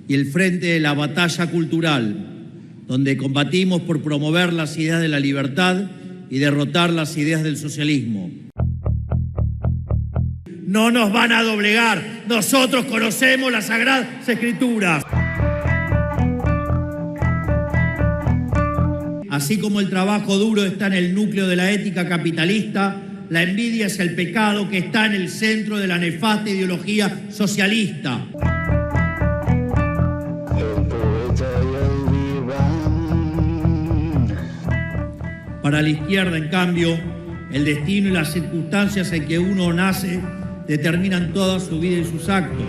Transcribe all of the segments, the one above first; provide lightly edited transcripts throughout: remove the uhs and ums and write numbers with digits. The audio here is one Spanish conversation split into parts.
y el Frente de la Batalla Cultural, donde combatimos por promover las ideas de la libertad y derrotar las ideas del socialismo. No nos van a doblegar, nosotros conocemos las Sagradas Escrituras. Así como el trabajo duro está en el núcleo de la ética capitalista, la envidia es el pecado que está en el centro de la nefasta ideología socialista. Para la izquierda, en cambio, el destino y las circunstancias en que uno nace determinan toda su vida y sus actos.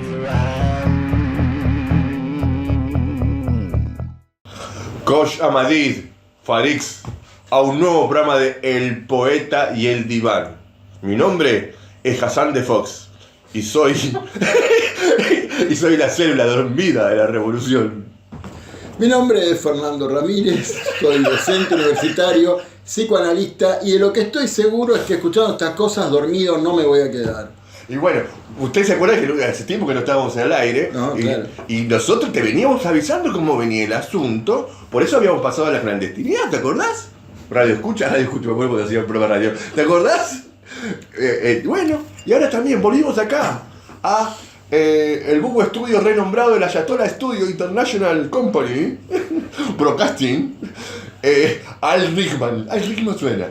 Khosh Ahmadid, Farix, a un nuevo programa de El Poeta y el Diván. Mi nombre es Hassan de Fox y soy la célula dormida de la revolución. Mi nombre es Fernando Ramírez, soy docente universitario, psicoanalista, y de lo que estoy seguro es que escuchando estas cosas dormido no me voy a quedar. Y bueno, usted se acuerda que hace tiempo que no estábamos en el aire, no, claro. y nosotros te veníamos avisando cómo venía el asunto, por eso habíamos pasado a la clandestinidad, ¿te acordás? Radio Escucha, me acuerdo porque hacía el programa de radio, ¿te acordás? Bueno, y ahora también volvimos acá a el Buco Estudio renombrado de la Ayatollah Studio International Company, Broadcasting, Al Rickman suena.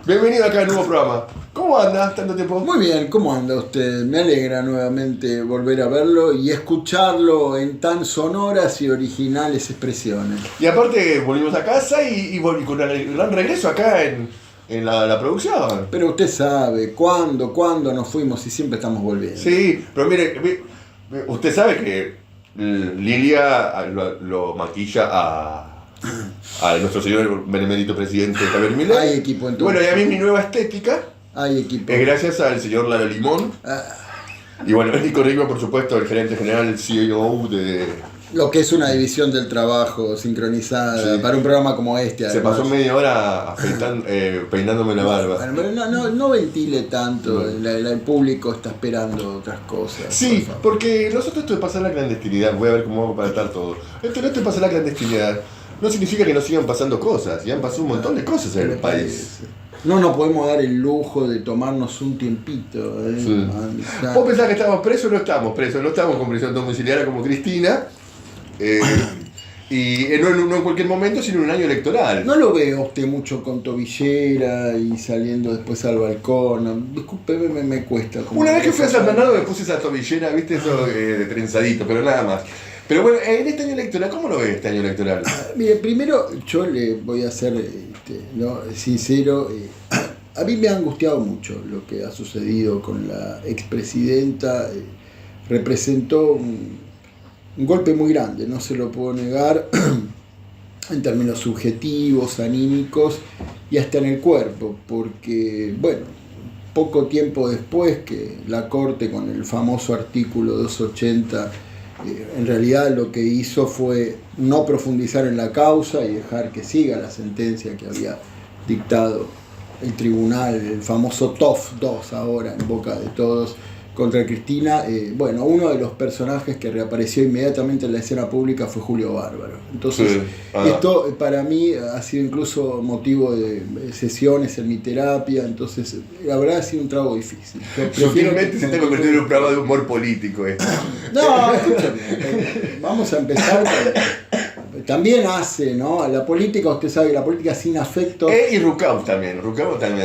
Bienvenido acá al nuevo programa. ¿Cómo anda tanto tiempo? Muy bien, ¿cómo anda usted? Me alegra nuevamente volver a verlo y escucharlo en tan sonoras y originales expresiones. Y aparte volvimos a casa y con el gran regreso acá en la producción. Pero usted sabe, ¿cuándo nos fuimos y siempre estamos volviendo? Sí, pero mire, usted sabe que Lilia lo maquilla a nuestro señor benemérito presidente Javier Milei. Hay equipo entonces. Bueno, y a mí mi nueva estética hay equipo. Es gracias al señor Lalo Limón. Y bueno, Nico Rico, por supuesto, el gerente general, el CEO de... Lo que es una división del trabajo sincronizada, sí, para un programa como este. Se pasó media hora peinándome la barba. Bueno, pero no ventile tanto, el público está esperando otras cosas. Sí, porque nosotros esto de pasar la clandestinidad, voy a ver cómo vamos a estar todo. Esto de pasar la clandestinidad no significa que no sigan pasando cosas, y han pasado un montón de cosas en el país. No nos podemos dar el lujo de tomarnos un tiempito. Sí. ¿Vos pensás que estamos presos? No estamos presos, no estamos con prisión domiciliaria como Cristina. Y no en cualquier momento, sino en un año electoral. No lo veo usted mucho con tobillera y saliendo después al balcón. Discúlpeme, me cuesta. Una vez que fui a San Bernardo me puse esa tobillera, viste, eso de trenzadito, pero nada más. Pero bueno, en este año electoral, ¿cómo lo ve este año electoral? Mire, primero yo le voy a ser sincero. A mí me ha angustiado mucho lo que ha sucedido con la expresidenta. Representó un golpe muy grande, no se lo puedo negar, en términos subjetivos, anímicos y hasta en el cuerpo, porque, bueno, poco tiempo después que la Corte con el famoso artículo 280 en realidad lo que hizo fue no profundizar en la causa y dejar que siga la sentencia que había dictado el tribunal, el famoso TOF 2 ahora en boca de todos, contra Cristina. Bueno, uno de los personajes que reapareció inmediatamente en la escena pública fue Julio Bárbaro. Entonces, sí. Esto para mí ha sido incluso motivo de sesiones en mi terapia, entonces la verdad ha sido un trabajo difícil. Sutilmente se está convirtiendo en un programa de humor político esto. No, escúchame, vamos a empezar con... También hace, ¿no? La política, usted sabe, la política sin afecto. Y Rucauf también.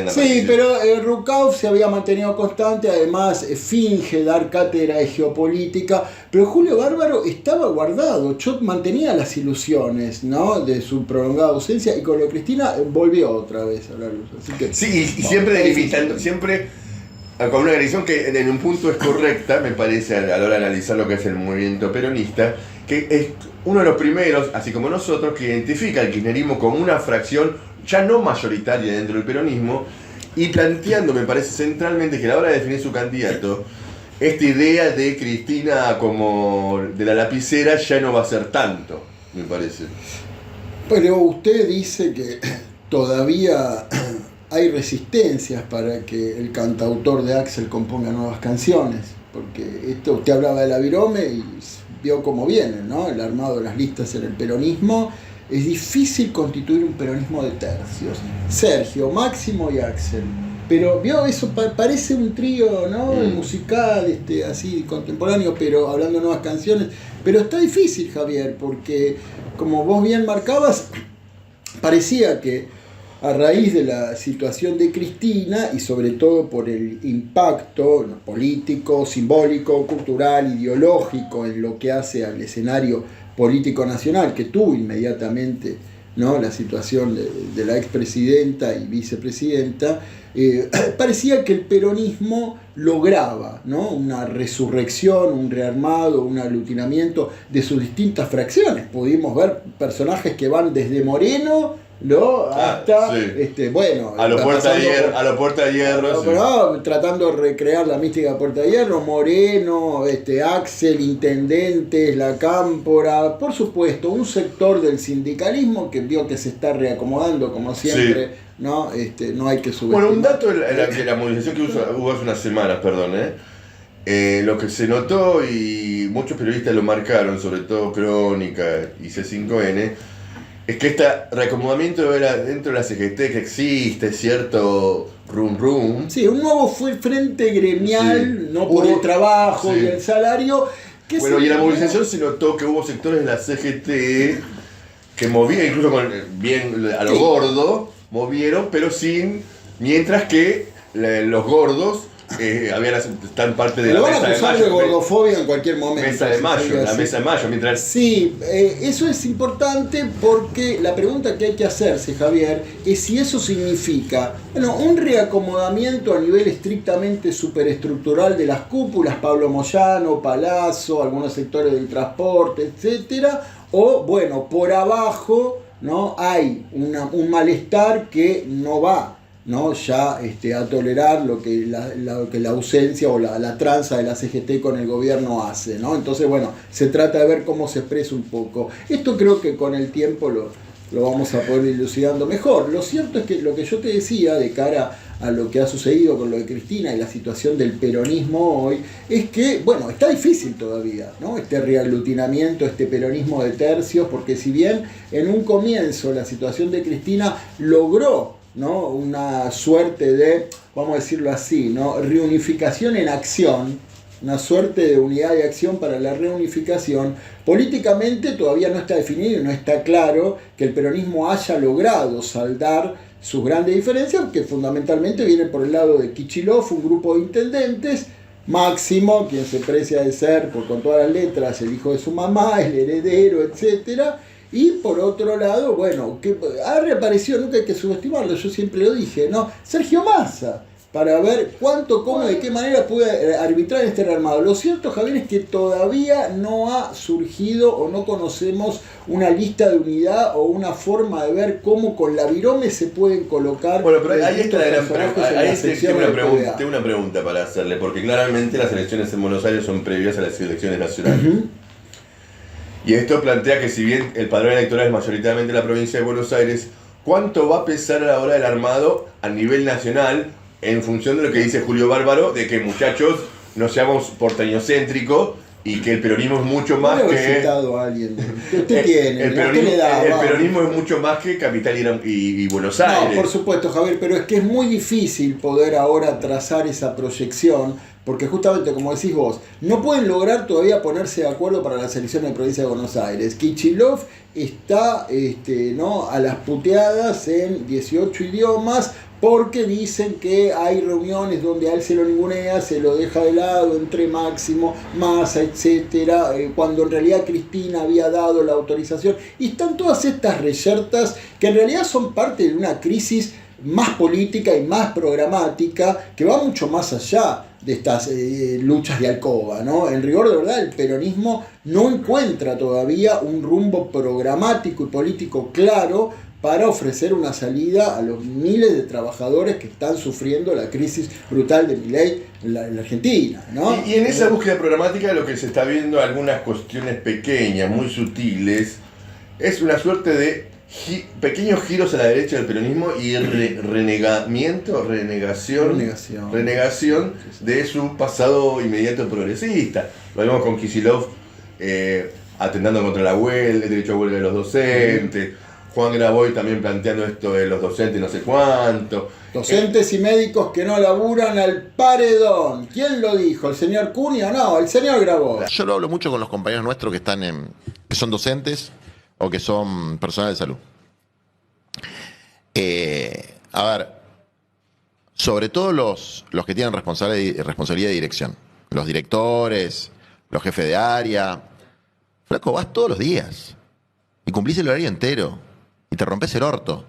Sí, pero Rucauf se había mantenido constante, además finge dar cátedra de geopolítica, pero Julio Bárbaro estaba guardado. Yo mantenía las ilusiones, ¿no? De su prolongada ausencia, y con lo de Cristina volvió otra vez a la luz. Así que, sí, y siempre delimitando, siempre con una agresión que en un punto es correcta, me parece, a la hora de analizar lo que es el movimiento peronista, que es uno de los primeros, así como nosotros, que identifica el kirchnerismo como una fracción ya no mayoritaria dentro del peronismo, y planteando, me parece centralmente, que a la hora de definir su candidato, esta idea de Cristina como de la lapicera ya no va a ser tanto, me parece. Pero usted dice que todavía hay resistencias para que el cantautor de Axel componga nuevas canciones, porque usted hablaba de la Virome y vio cómo viene, ¿no? El armado de las listas en el peronismo. Es difícil constituir un peronismo de tercios. Sergio, Máximo y Axel. Pero vio, eso parece un trío, ¿no? Musical, así contemporáneo, pero hablando de nuevas canciones. Pero está difícil, Javier, porque como vos bien marcabas, parecía que a raíz de la situación de Cristina y sobre todo por el impacto político, simbólico, cultural, ideológico en lo que hace al escenario político nacional que tuvo inmediatamente, ¿no? La situación de la expresidenta y vicepresidenta, parecía que el peronismo lograba, ¿no? Una resurrección, un rearmado, un aglutinamiento de sus distintas fracciones. Pudimos ver personajes que van desde Moreno, ¿no? Hasta, bueno, a los Puerta de Hierro, sí. Tratando de recrear la mística de Puerta de Hierro, Moreno, Axel, intendentes, la Cámpora, por supuesto, un sector del sindicalismo que vio que se está reacomodando, como siempre, sí. ¿No? No hay que subestimar. Bueno, un dato de la movilización que hubo hace unas semanas, perdón, lo que se notó, y muchos periodistas lo marcaron, sobre todo Crónica y C5N, es que este reacomodamiento dentro de la CGT que existe, cierto rum. Sí, un nuevo frente gremial, sí. No por el trabajo, sí. Y el salario. Bueno, y en la movilización se notó que hubo sectores de la CGT que movían, incluso bien a lo gordo, movieron, pero mientras que los gordos están parte de la mesa de mayo. Lo van a acusar de gordofobia en cualquier momento. Mesa de mayo, mientras... Sí, eso es importante porque la pregunta que hay que hacerse, Javier, es si eso significa, un reacomodamiento a nivel estrictamente superestructural de las cúpulas, Pablo Moyano, Palazzo, algunos sectores del transporte, etcétera, o por abajo, ¿no? Hay un malestar que no va, ¿no? Ya a tolerar lo que la ausencia o la tranza de la CGT con el gobierno hace, ¿no? Entonces, se trata de ver cómo se expresa un poco. Esto creo que con el tiempo lo vamos a poder ir dilucidando mejor. Lo cierto es que lo que yo te decía de cara a lo que ha sucedido con lo de Cristina y la situación del peronismo hoy, es que, está difícil todavía, ¿no? Este reaglutinamiento, este peronismo de tercios, porque si bien en un comienzo la situación de Cristina logró, ¿no? Una suerte de, vamos a decirlo así, ¿no? Reunificación en acción, una suerte de unidad de acción para la reunificación, políticamente todavía no está definido y no está claro que el peronismo haya logrado saldar sus grandes diferencias, que fundamentalmente vienen por el lado de Kicillof, un grupo de intendentes, Máximo, quien se precia de ser, con todas las letras, el hijo de su mamá, el heredero, etcétera. Y por otro lado, que ha reaparecido, nunca hay que subestimarlo, yo siempre lo dije, ¿no? Sergio Massa, para ver cuánto, cómo, de qué manera puede arbitrar este rearmado. Lo cierto, Javier, es que todavía no ha surgido o no conocemos una lista de unidad o una forma de ver cómo con la virome se pueden colocar. Bueno, pero ahí está la gran pregunta. Ahí tengo una pregunta para hacerle, porque claramente las elecciones en Buenos Aires son previas a las elecciones nacionales. Uh-huh. Y esto plantea que si bien el padrón electoral es mayoritariamente la provincia de Buenos Aires, ¿cuánto va a pesar a la hora del armado a nivel nacional en función de lo que dice Julio Bárbaro, de que muchachos no seamos porteñocéntricos y que el peronismo es mucho más que... El peronismo es mucho más que Capital y Buenos Aires. No, por supuesto, Javier, pero es que es muy difícil poder ahora trazar esa proyección, porque justamente, como decís vos, no pueden lograr todavía ponerse de acuerdo para las elecciones de provincia de Buenos Aires. Kicillof está a las puteadas en 18 idiomas, porque dicen que hay reuniones donde a él se lo ningunea, se lo deja de lado entre Máximo, Massa, etcétera, cuando en realidad Cristina había dado la autorización. Y están todas estas reyertas que en realidad son parte de una crisis más política y más programática que va mucho más allá de estas luchas de alcoba, ¿no? En rigor, de verdad, el peronismo no encuentra todavía un rumbo programático y político claro para ofrecer una salida a los miles de trabajadores que están sufriendo la crisis brutal de Milei en la Argentina, ¿no? Y en esa búsqueda programática lo que se está viendo, algunas cuestiones pequeñas, muy sutiles, es una suerte de pequeños giros a la derecha del peronismo y renegación de su pasado inmediato progresista. Lo vemos con Kicillof atentando contra la huelga, el derecho a huelga de los docentes. Juan Graboy también planteando esto de los docentes no sé cuánto. Docentes y médicos que no laburan al paredón. ¿Quién lo dijo? ¿El señor Cunha? No, el señor Graboy. Yo lo hablo mucho con los compañeros nuestros que están que son docentes o que son personal de salud. A ver, sobre todo los que tienen responsabilidad de dirección, los directores, los jefes de área. Flaco, vas todos los días y cumplís el horario entero y te rompes el orto.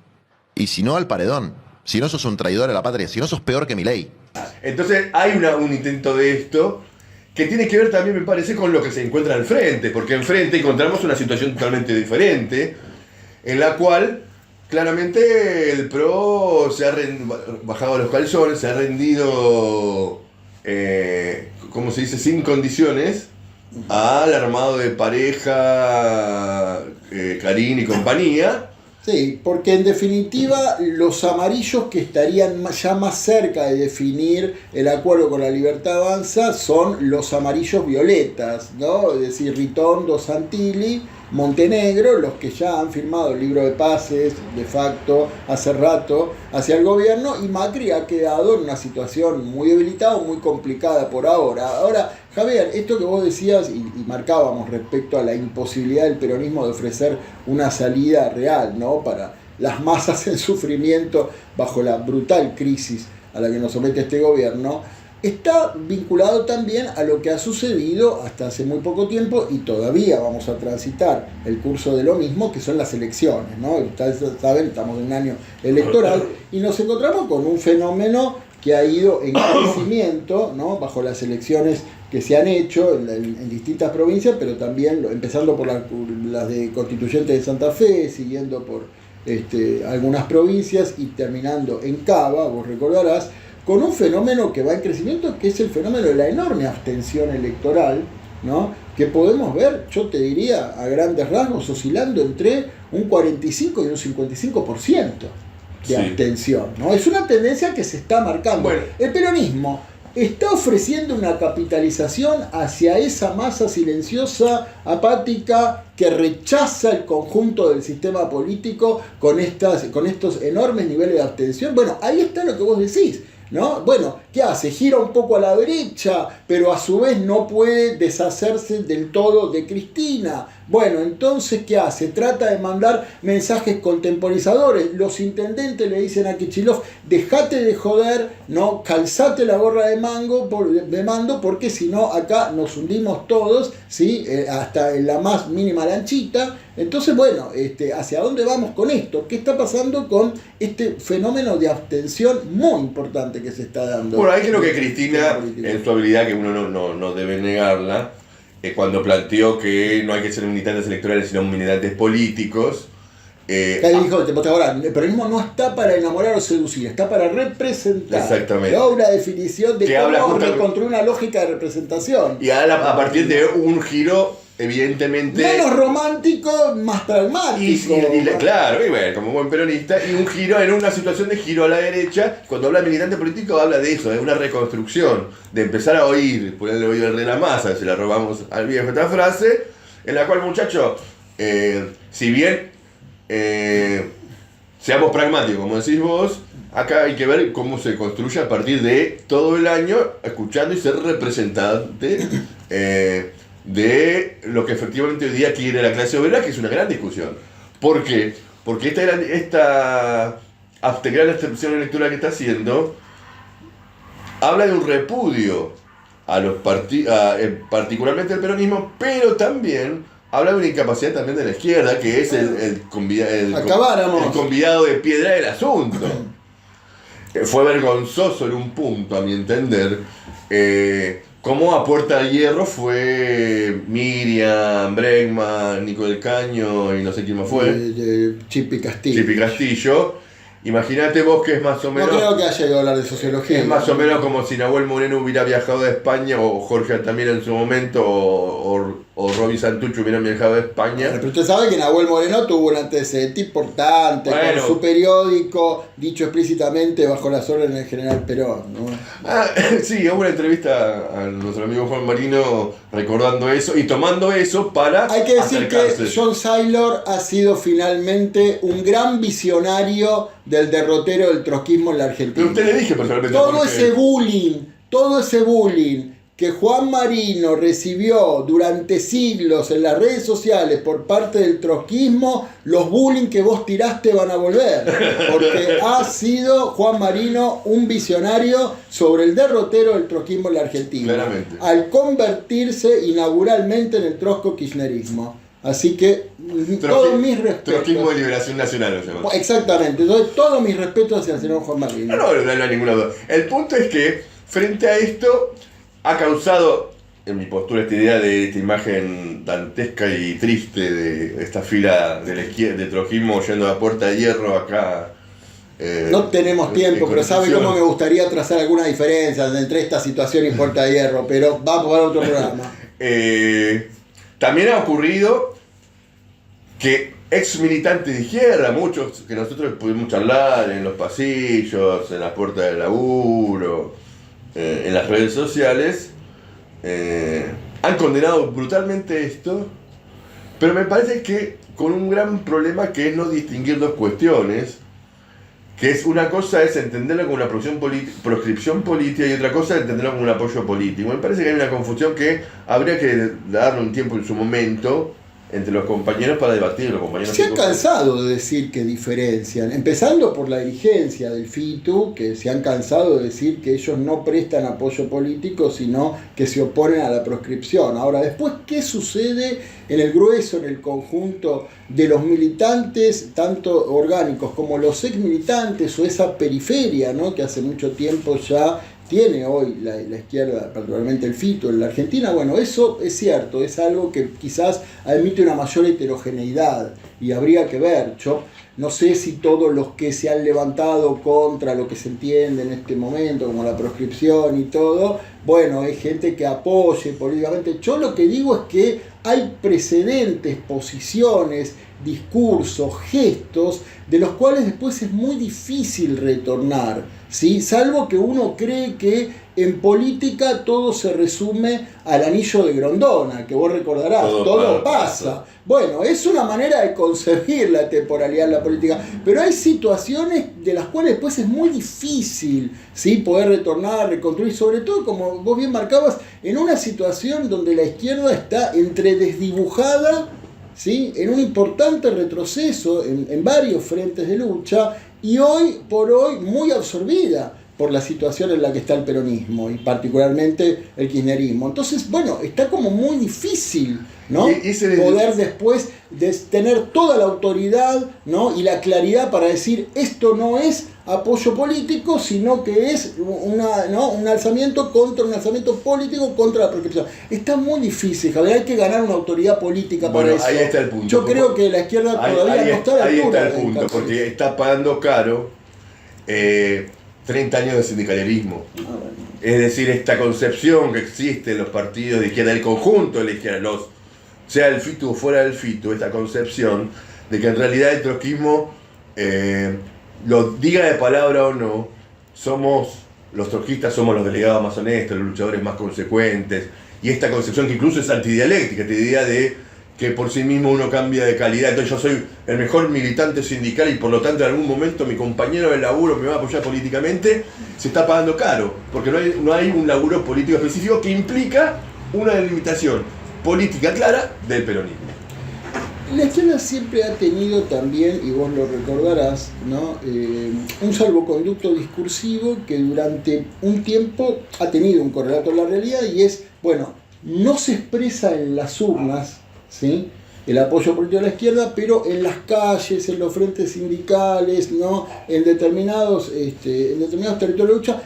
Y si no, al paredón. Si no, sos un traidor a la patria. Si no, sos peor que Milei. Entonces hay un intento de esto que tiene que ver también, me parece, con lo que se encuentra al frente, porque enfrente encontramos una situación totalmente diferente, en la cual claramente el PRO se ha bajado los calzones, se ha rendido, ¿cómo se dice?, sin condiciones al armado de pareja, Karin y compañía. Sí, porque en definitiva los amarillos que estarían ya más cerca de definir el acuerdo con la Libertad Avanza son los amarillos violetas, ¿no? Es decir, Ritondo, Santilli, Montenegro, los que ya han firmado el libro de pases de facto hace rato hacia el gobierno, y Macri ha quedado en una situación muy debilitada, muy complicada por ahora. Ahora, Javier, esto que vos decías y marcábamos respecto a la imposibilidad del peronismo de ofrecer una salida real, ¿no?, para las masas en sufrimiento bajo la brutal crisis a la que nos somete este gobierno, está vinculado también a lo que ha sucedido hasta hace muy poco tiempo, y todavía vamos a transitar el curso de lo mismo, que son las elecciones, ¿no? Ustedes saben, estamos en un año electoral y nos encontramos con un fenómeno que ha ido en crecimiento, ¿no?, bajo las elecciones que se han hecho en distintas provincias, pero también empezando por las de Constituyentes de Santa Fe, siguiendo por algunas provincias y terminando en Cava, vos recordarás, con un fenómeno que va en crecimiento, que es el fenómeno de la enorme abstención electoral, ¿no?, que podemos ver, yo te diría, a grandes rasgos, oscilando entre un 45 y un 55% de abstención, ¿no? Es una tendencia que se está marcando. Bueno. El peronismo está ofreciendo una capitalización hacia esa masa silenciosa, apática, que rechaza el conjunto del sistema político con estos enormes niveles de abstención. Bueno, ahí está lo que vos decís, ¿no? Bueno, ¿qué hace? Gira un poco a la derecha, pero a su vez no puede deshacerse del todo de Cristina. Bueno, entonces, ¿qué hace? Trata de mandar mensajes contemporizadores. Los intendentes le dicen a Kicillof: dejate de joder, ¿no? Calzate la gorra de mando, porque si no, acá nos hundimos todos, ¿sí? Hasta en la más mínima lanchita. Entonces, bueno, ¿hacia dónde vamos con esto? ¿Qué está pasando con este fenómeno de abstención muy importante que se está dando? Bueno, ahí creo que Cristina, en su habilidad, que uno no debe negarla, cuando planteó que no hay que ser militantes electorales sino militantes políticos. Dijo, ahora, el peronismo no está para enamorar o seducir, está para representar. Exactamente. ¿No? Una definición de que cómo reconstruir una lógica de representación. Y a partir de un giro, evidentemente, menos romántico, más pragmático. Claro, y bueno, como buen peronista, y un giro en una situación de giro a la derecha. Cuando habla de militante político, habla de eso, de una reconstrucción, de empezar a oír, ponerle oído al de la masa, se la robamos al viejo esta frase, en la cual, muchachos, si bien seamos pragmáticos, como decís vos, acá hay que ver cómo se construye a partir de todo el año, escuchando y ser representante de lo que efectivamente hoy día quiere la clase obrera, que es una gran discusión. ¿Por qué? Porque esta gran abstención electoral que está haciendo habla de un repudio a los particularmente al peronismo, pero también habla de una incapacidad también de la izquierda, que es el convidado de piedra del asunto. Fue vergonzoso en un punto, a mi entender, cómo a puerta de hierro fue Miriam, Bregman, Nico del Caño y no sé quién más fue. Chipi Castillo. Imagínate vos que es más o menos... No creo que haya ido a hablar de sociología. Es más o menos como si Nahuel Moreno hubiera viajado de España, o Jorge Altamira en su momento, o o Roby Santucho hubieran viajado a España. Pero usted sabe que Nahuel Moreno tuvo un antecedente importante con su periódico, dicho explícitamente bajo las órdenes del general Perón, ¿no? Sí, hubo una entrevista a nuestro amigo Juan Marino recordando eso y tomando eso para Hay que decir acercarse. que John Saylor ha sido finalmente un gran visionario del derrotero del trotskismo en la Argentina. Pero usted le dije personalmente. Todo ese bullying que Juan Marino recibió durante siglos en las redes sociales por parte del trotskismo, los bullying que vos tiraste van a volver, porque ha sido Juan Marino un visionario sobre el derrotero del trotskismo en la Argentina, claramente, al convertirse inauguralmente en el trotskokirchnerismo. Así que todos mis respetos. Trotskismo de Liberación Nacional lo llamamos. Exactamente, entonces todos mis respetos hacia el señor Juan Marino. No hay ninguna duda. El punto es que frente a esto ha causado, en mi postura, esta idea de esta imagen dantesca y triste de esta fila de la izquierda, de trotskismo yendo a Puerta de Hierro acá. No tenemos tiempo, pero sabe cómo me gustaría trazar algunas diferencias entre esta situación y Puerta de Hierro, pero vamos para otro programa. También ha ocurrido que ex militantes de izquierda, muchos que nosotros pudimos charlar en los pasillos, en las puertas del laburo, en las redes sociales, han condenado brutalmente esto, pero me parece que con un gran problema que es no distinguir dos cuestiones, que es una cosa es entenderlo como una proscripción política y otra cosa es entenderlo como un apoyo político. Me parece que hay una confusión que habría que darle un tiempo en su momento entre los compañeros para debatir. Los compañeros se han cansado de decir que diferencian, empezando por la dirigencia del FITU, que se han cansado de decir que ellos no prestan apoyo político, sino que se oponen a la proscripción. Ahora, después, ¿qué sucede en el grueso, en el conjunto de los militantes, tanto orgánicos como los ex militantes o esa periferia, ¿no?, que hace mucho tiempo ya tiene hoy la izquierda, particularmente el FITU en la Argentina? Bueno, eso es cierto, es algo que quizás admite una mayor heterogeneidad y habría que ver. Yo no sé si todos los que se han levantado contra lo que se entiende en este momento, como la proscripción y todo, bueno, hay gente que apoye políticamente. Yo lo que digo es que hay precedentes, posiciones, discursos, gestos, de los cuales después es muy difícil retornar, ¿sí? Salvo que uno cree que en política todo se resume al anillo de Grondona, que vos recordarás, todo pasa. Bueno, es una manera de concebir la temporalidad en la política, pero hay situaciones de las cuales después es muy difícil, ¿sí?, poder retornar, reconstruir, sobre todo, como vos bien marcabas, en una situación donde la izquierda está entre desdibujada, ¿sí?, en un importante retroceso en varios frentes de lucha, y hoy por hoy muy absorbida por la situación en la que está el peronismo y particularmente el kirchnerismo. Entonces, bueno, está como muy difícil, ¿no?, poder después de tener toda la autoridad, ¿no?, y la claridad para decir esto no es apoyo político, sino que es un alzamiento político contra la proscripción. Está muy difícil, Javier, hay que ganar una autoridad política para eso. Ahí está el punto. Yo creo que la izquierda todavía no está a la altura. Ahí está el punto, porque está pagando caro 30 años de sindicalismo. Es decir, esta concepción que existe en los partidos de izquierda, el conjunto de la izquierda, sea el FITU o fuera del FITU, esta concepción de que en realidad el trotskismo, lo diga de palabra o no, los trotskistas somos los delegados más honestos, los luchadores más consecuentes, y esta concepción que incluso es antidialéctica, esta idea de que por sí mismo uno cambia de calidad. Entonces yo soy el mejor militante sindical y por lo tanto en algún momento mi compañero de laburo me va a apoyar políticamente, se está pagando caro, porque no hay un laburo político específico que implica una delimitación política clara del peronismo. La izquierda siempre ha tenido también, y vos lo recordarás, ¿no?, un salvoconducto discursivo que durante un tiempo ha tenido un correlato en la realidad, y es, bueno, no se expresa en las urnas, ¿sí?, el apoyo político de la izquierda, pero en las calles, en los frentes sindicales, ¿no?, en determinados territorios de lucha,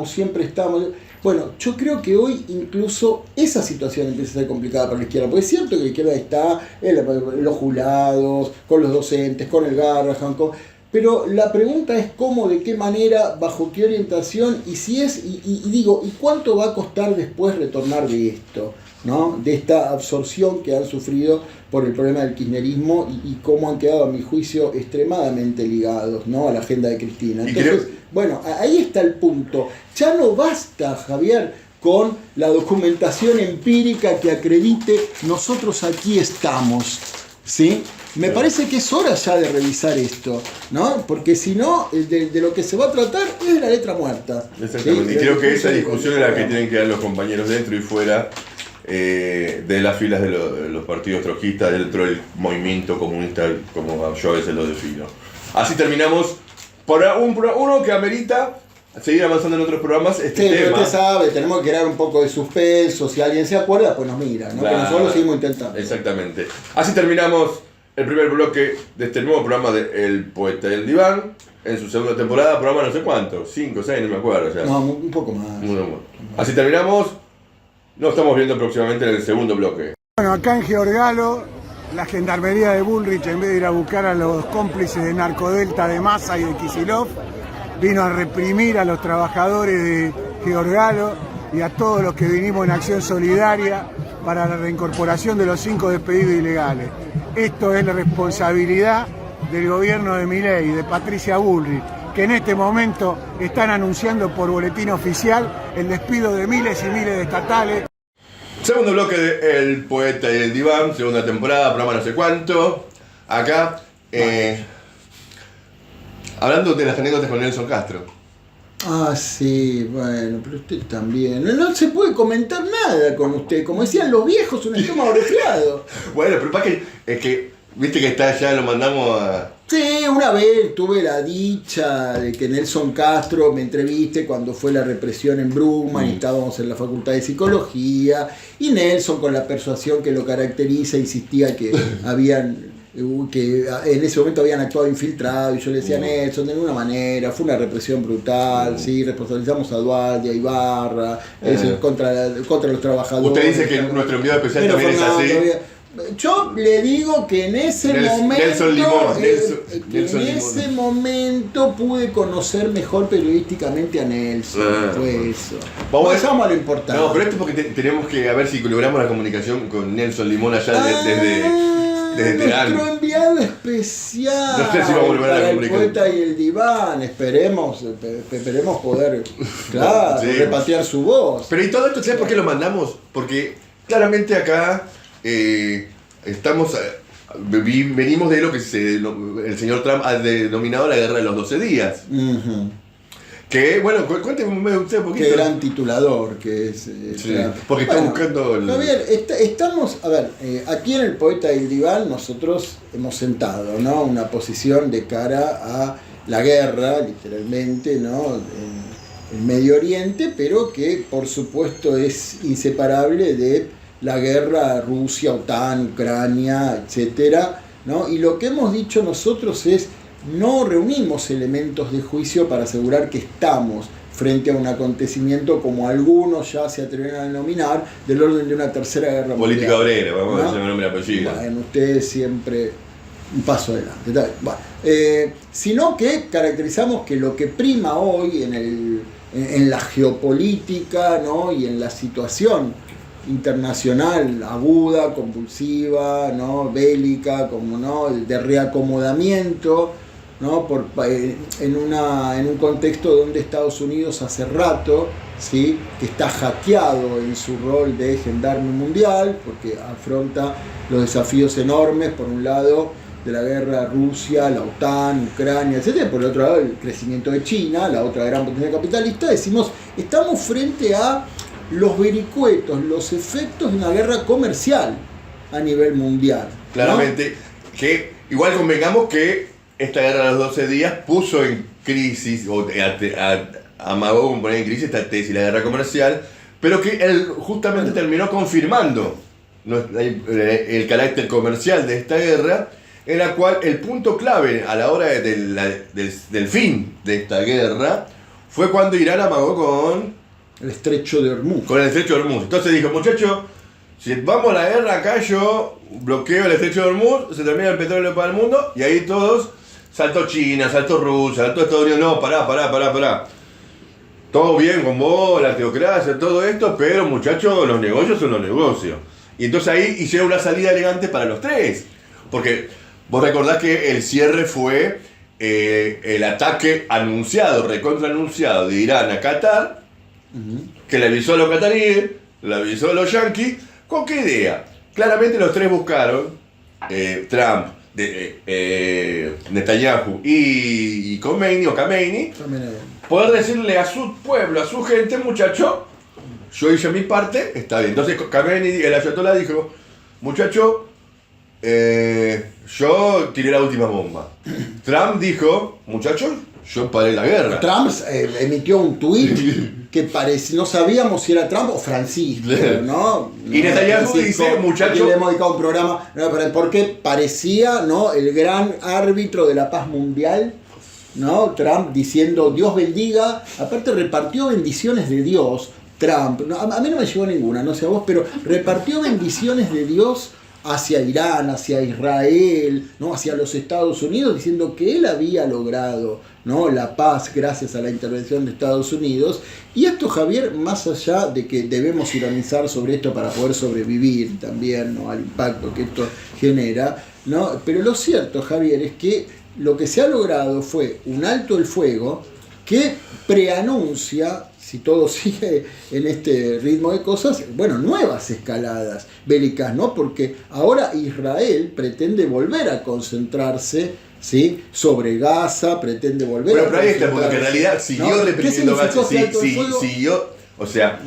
siempre estamos. Bueno, yo creo que hoy incluso esa situación empieza a ser complicada para la izquierda, porque es cierto que la izquierda está en los juzgados, con los docentes, con el Garrahan, pero la pregunta es cómo, de qué manera, bajo qué orientación, y si es, y digo, ¿y cuánto va a costar después retornar de esto? ¿No? De esta absorción que han sufrido por el problema del kirchnerismo y cómo han quedado, a mi juicio, extremadamente ligados, ¿no?, a la agenda de Cristina. Entonces, bueno, ahí está el punto. Ya no basta, Javier, con la documentación empírica que acredite nosotros aquí estamos, ¿sí? Me parece que es hora ya de revisar esto, ¿no? Porque si no, de lo que se va a tratar es la letra muerta. Exactamente. ¿Sí? Y creo que esa discusión es la que tienen que dar los compañeros dentro y fuera de las filas de los partidos trotskistas, dentro del movimiento comunista, como yo a veces lo defino. Así terminamos por uno que amerita seguir avanzando en otros programas este sí, tema. pero usted sabe, tenemos que crear un poco de suspenso. Si alguien se acuerda, pues nos mira, ¿no? Claro, que nosotros seguimos intentando. Exactamente. Así terminamos el primer bloque de este nuevo programa de El Poeta del Diván, en su segunda temporada, programa no sé cuánto, 5, 6, no me acuerdo ya. No, un poco más. Así terminamos, nos estamos viendo próximamente en el segundo bloque. Bueno, acá en Georgalo, la gendarmería de Bullrich, en vez de ir a buscar a los cómplices de Narcodelta, de Massa y de Kicillof, vino a reprimir a los trabajadores de Georgalo y a todos los que vinimos en acción solidaria para la reincorporación de los 5 despedidos ilegales. Esto es la responsabilidad del gobierno de Milei, de Patricia Bullrich, que en este momento están anunciando por boletín oficial el despido de miles y miles de estatales. Segundo bloque de El Poeta y el Diván, segunda temporada, programa no sé cuánto. Acá, hablando de las anécdotas con Nelson Castro. Ah, sí, bueno, pero usted también. No se puede comentar nada con usted. Como decían los viejos, un estómago resfriado. Bueno, pero para que, es que, viste que está allá, lo mandamos a... Sí, una vez tuve la dicha de que Nelson Castro me entreviste cuando fue la represión en Brugman y estábamos en la Facultad de Psicología, y Nelson, con la persuasión que lo caracteriza, insistía que que en ese momento habían actuado infiltrados, y yo le decía, Nelson, de ninguna manera, fue una represión brutal, sí, responsabilizamos a Dualde, a Ibarra, contra los trabajadores. Usted dice que nuestro enviado especial pero también Fernando, es así. Yo le digo que en ese momento pude conocer mejor periodísticamente a Nelson. Fue eso. Vamos a lo importante. No, pero esto es porque tenemos que a ver si logramos la comunicación con Nelson Limón allá desde Teherán. Nuestro enviado especial. No sé si vamos a volver a la El comunicación. Poeta y el Diván. Esperemos poder, claro, Sí. repatriar su voz. Pero ¿y todo esto sabes por qué lo mandamos? Porque claramente acá venimos de lo que el señor Trump ha denominado la guerra de los 12 días. Uh-huh. Que, bueno, cuénteme usted un poquito. Qué gran titulador que es. Sí, porque está buscando Javier, estamos, a ver, aquí en El Poeta y el Diván nosotros hemos sentado, ¿no?, una posición de cara a la guerra, literalmente, ¿no?, en Medio Oriente, pero que por supuesto es inseparable de la guerra Rusia, OTAN, Ucrania, etcétera, ¿no? Y lo que hemos dicho nosotros es: no reunimos elementos de juicio para asegurar que estamos frente a un acontecimiento, como algunos ya se atrevieron a denominar, del orden de una tercera guerra mundial. política obrera, vamos a ¿no? decir nombre y apellido. Bueno, ustedes siempre un paso adelante. Bueno, sino que caracterizamos que lo que prima hoy en la geopolítica, ¿no?, y en la situación internacional aguda, convulsiva, ¿no?, bélica, como, ¿no?, de reacomodamiento, ¿no?, en un contexto donde Estados Unidos hace rato, ¿sí?, que está hackeado en su rol de gendarme mundial, porque afronta los desafíos enormes, por un lado, de la guerra Rusia, la OTAN, Ucrania, etc. Por el otro lado, el crecimiento de China, la otra gran potencia capitalista. Decimos, estamos frente a los vericuetos, los efectos de una guerra comercial a nivel mundial, ¿no? Claramente, que igual convengamos que esta guerra de los 12 días puso en crisis, o amagó con poner en crisis esta tesis, la guerra comercial, pero que él justamente terminó confirmando el carácter comercial de esta guerra, en la cual el punto clave a la hora del fin de esta guerra fue cuando Irán amagó con el estrecho de Hormuz. Con el estrecho de Hormuz. Entonces dijo, muchachos, si vamos a la guerra acá, yo bloqueo el estrecho de Hormuz, se termina el petróleo para el mundo, y ahí todos saltó China, saltó Rusia, saltó Estados Unidos. No, pará. Todo bien con vos, la teocracia, todo esto, pero muchachos, los negocios son los negocios. Y entonces ahí hicieron una salida elegante para los tres. Porque vos recordás que el cierre fue el ataque anunciado, recontra anunciado de Irán a Qatar, que le avisó a los cataríes, le avisó a los yanquis. ¿Con qué idea? Claramente los tres buscaron, Trump, Netanyahu y Khomeini, poder decirle a su pueblo, a su gente, muchacho, yo hice mi parte, está bien. Entonces Khomeini, el ayatolá, dijo, muchacho, yo tiré la última bomba. Trump dijo, muchachos, yo paré la guerra. Trump emitió un tuit que no sabíamos si era Trump o Francisco, ¿no? Y Netanyahu dice, muchachos, le hemos dedicado un programa, porque parecía, ¿no?, el gran árbitro de la paz mundial, ¿no? Trump diciendo Dios bendiga, aparte repartió bendiciones de Dios. Trump, a mí no me llegó ninguna, no sé a vos, pero repartió bendiciones de Dios hacia Irán, hacia Israel, ¿no?, hacia los Estados Unidos, diciendo que él había logrado, ¿no?, la paz gracias a la intervención de Estados Unidos. Y esto, Javier, más allá de que debemos ironizar sobre esto para poder sobrevivir también, ¿no?, al impacto que esto genera, ¿no?, pero lo cierto, Javier, es que lo que se ha logrado fue un alto el fuego que preanuncia, si todo sigue en este ritmo de cosas, bueno, nuevas escaladas bélicas, ¿no? Porque ahora Israel pretende volver a concentrarse, ¿sí?, sobre Gaza, pretende volver pero ahí está, porque en realidad siguió reprimiendo Gaza, siguió, o sea,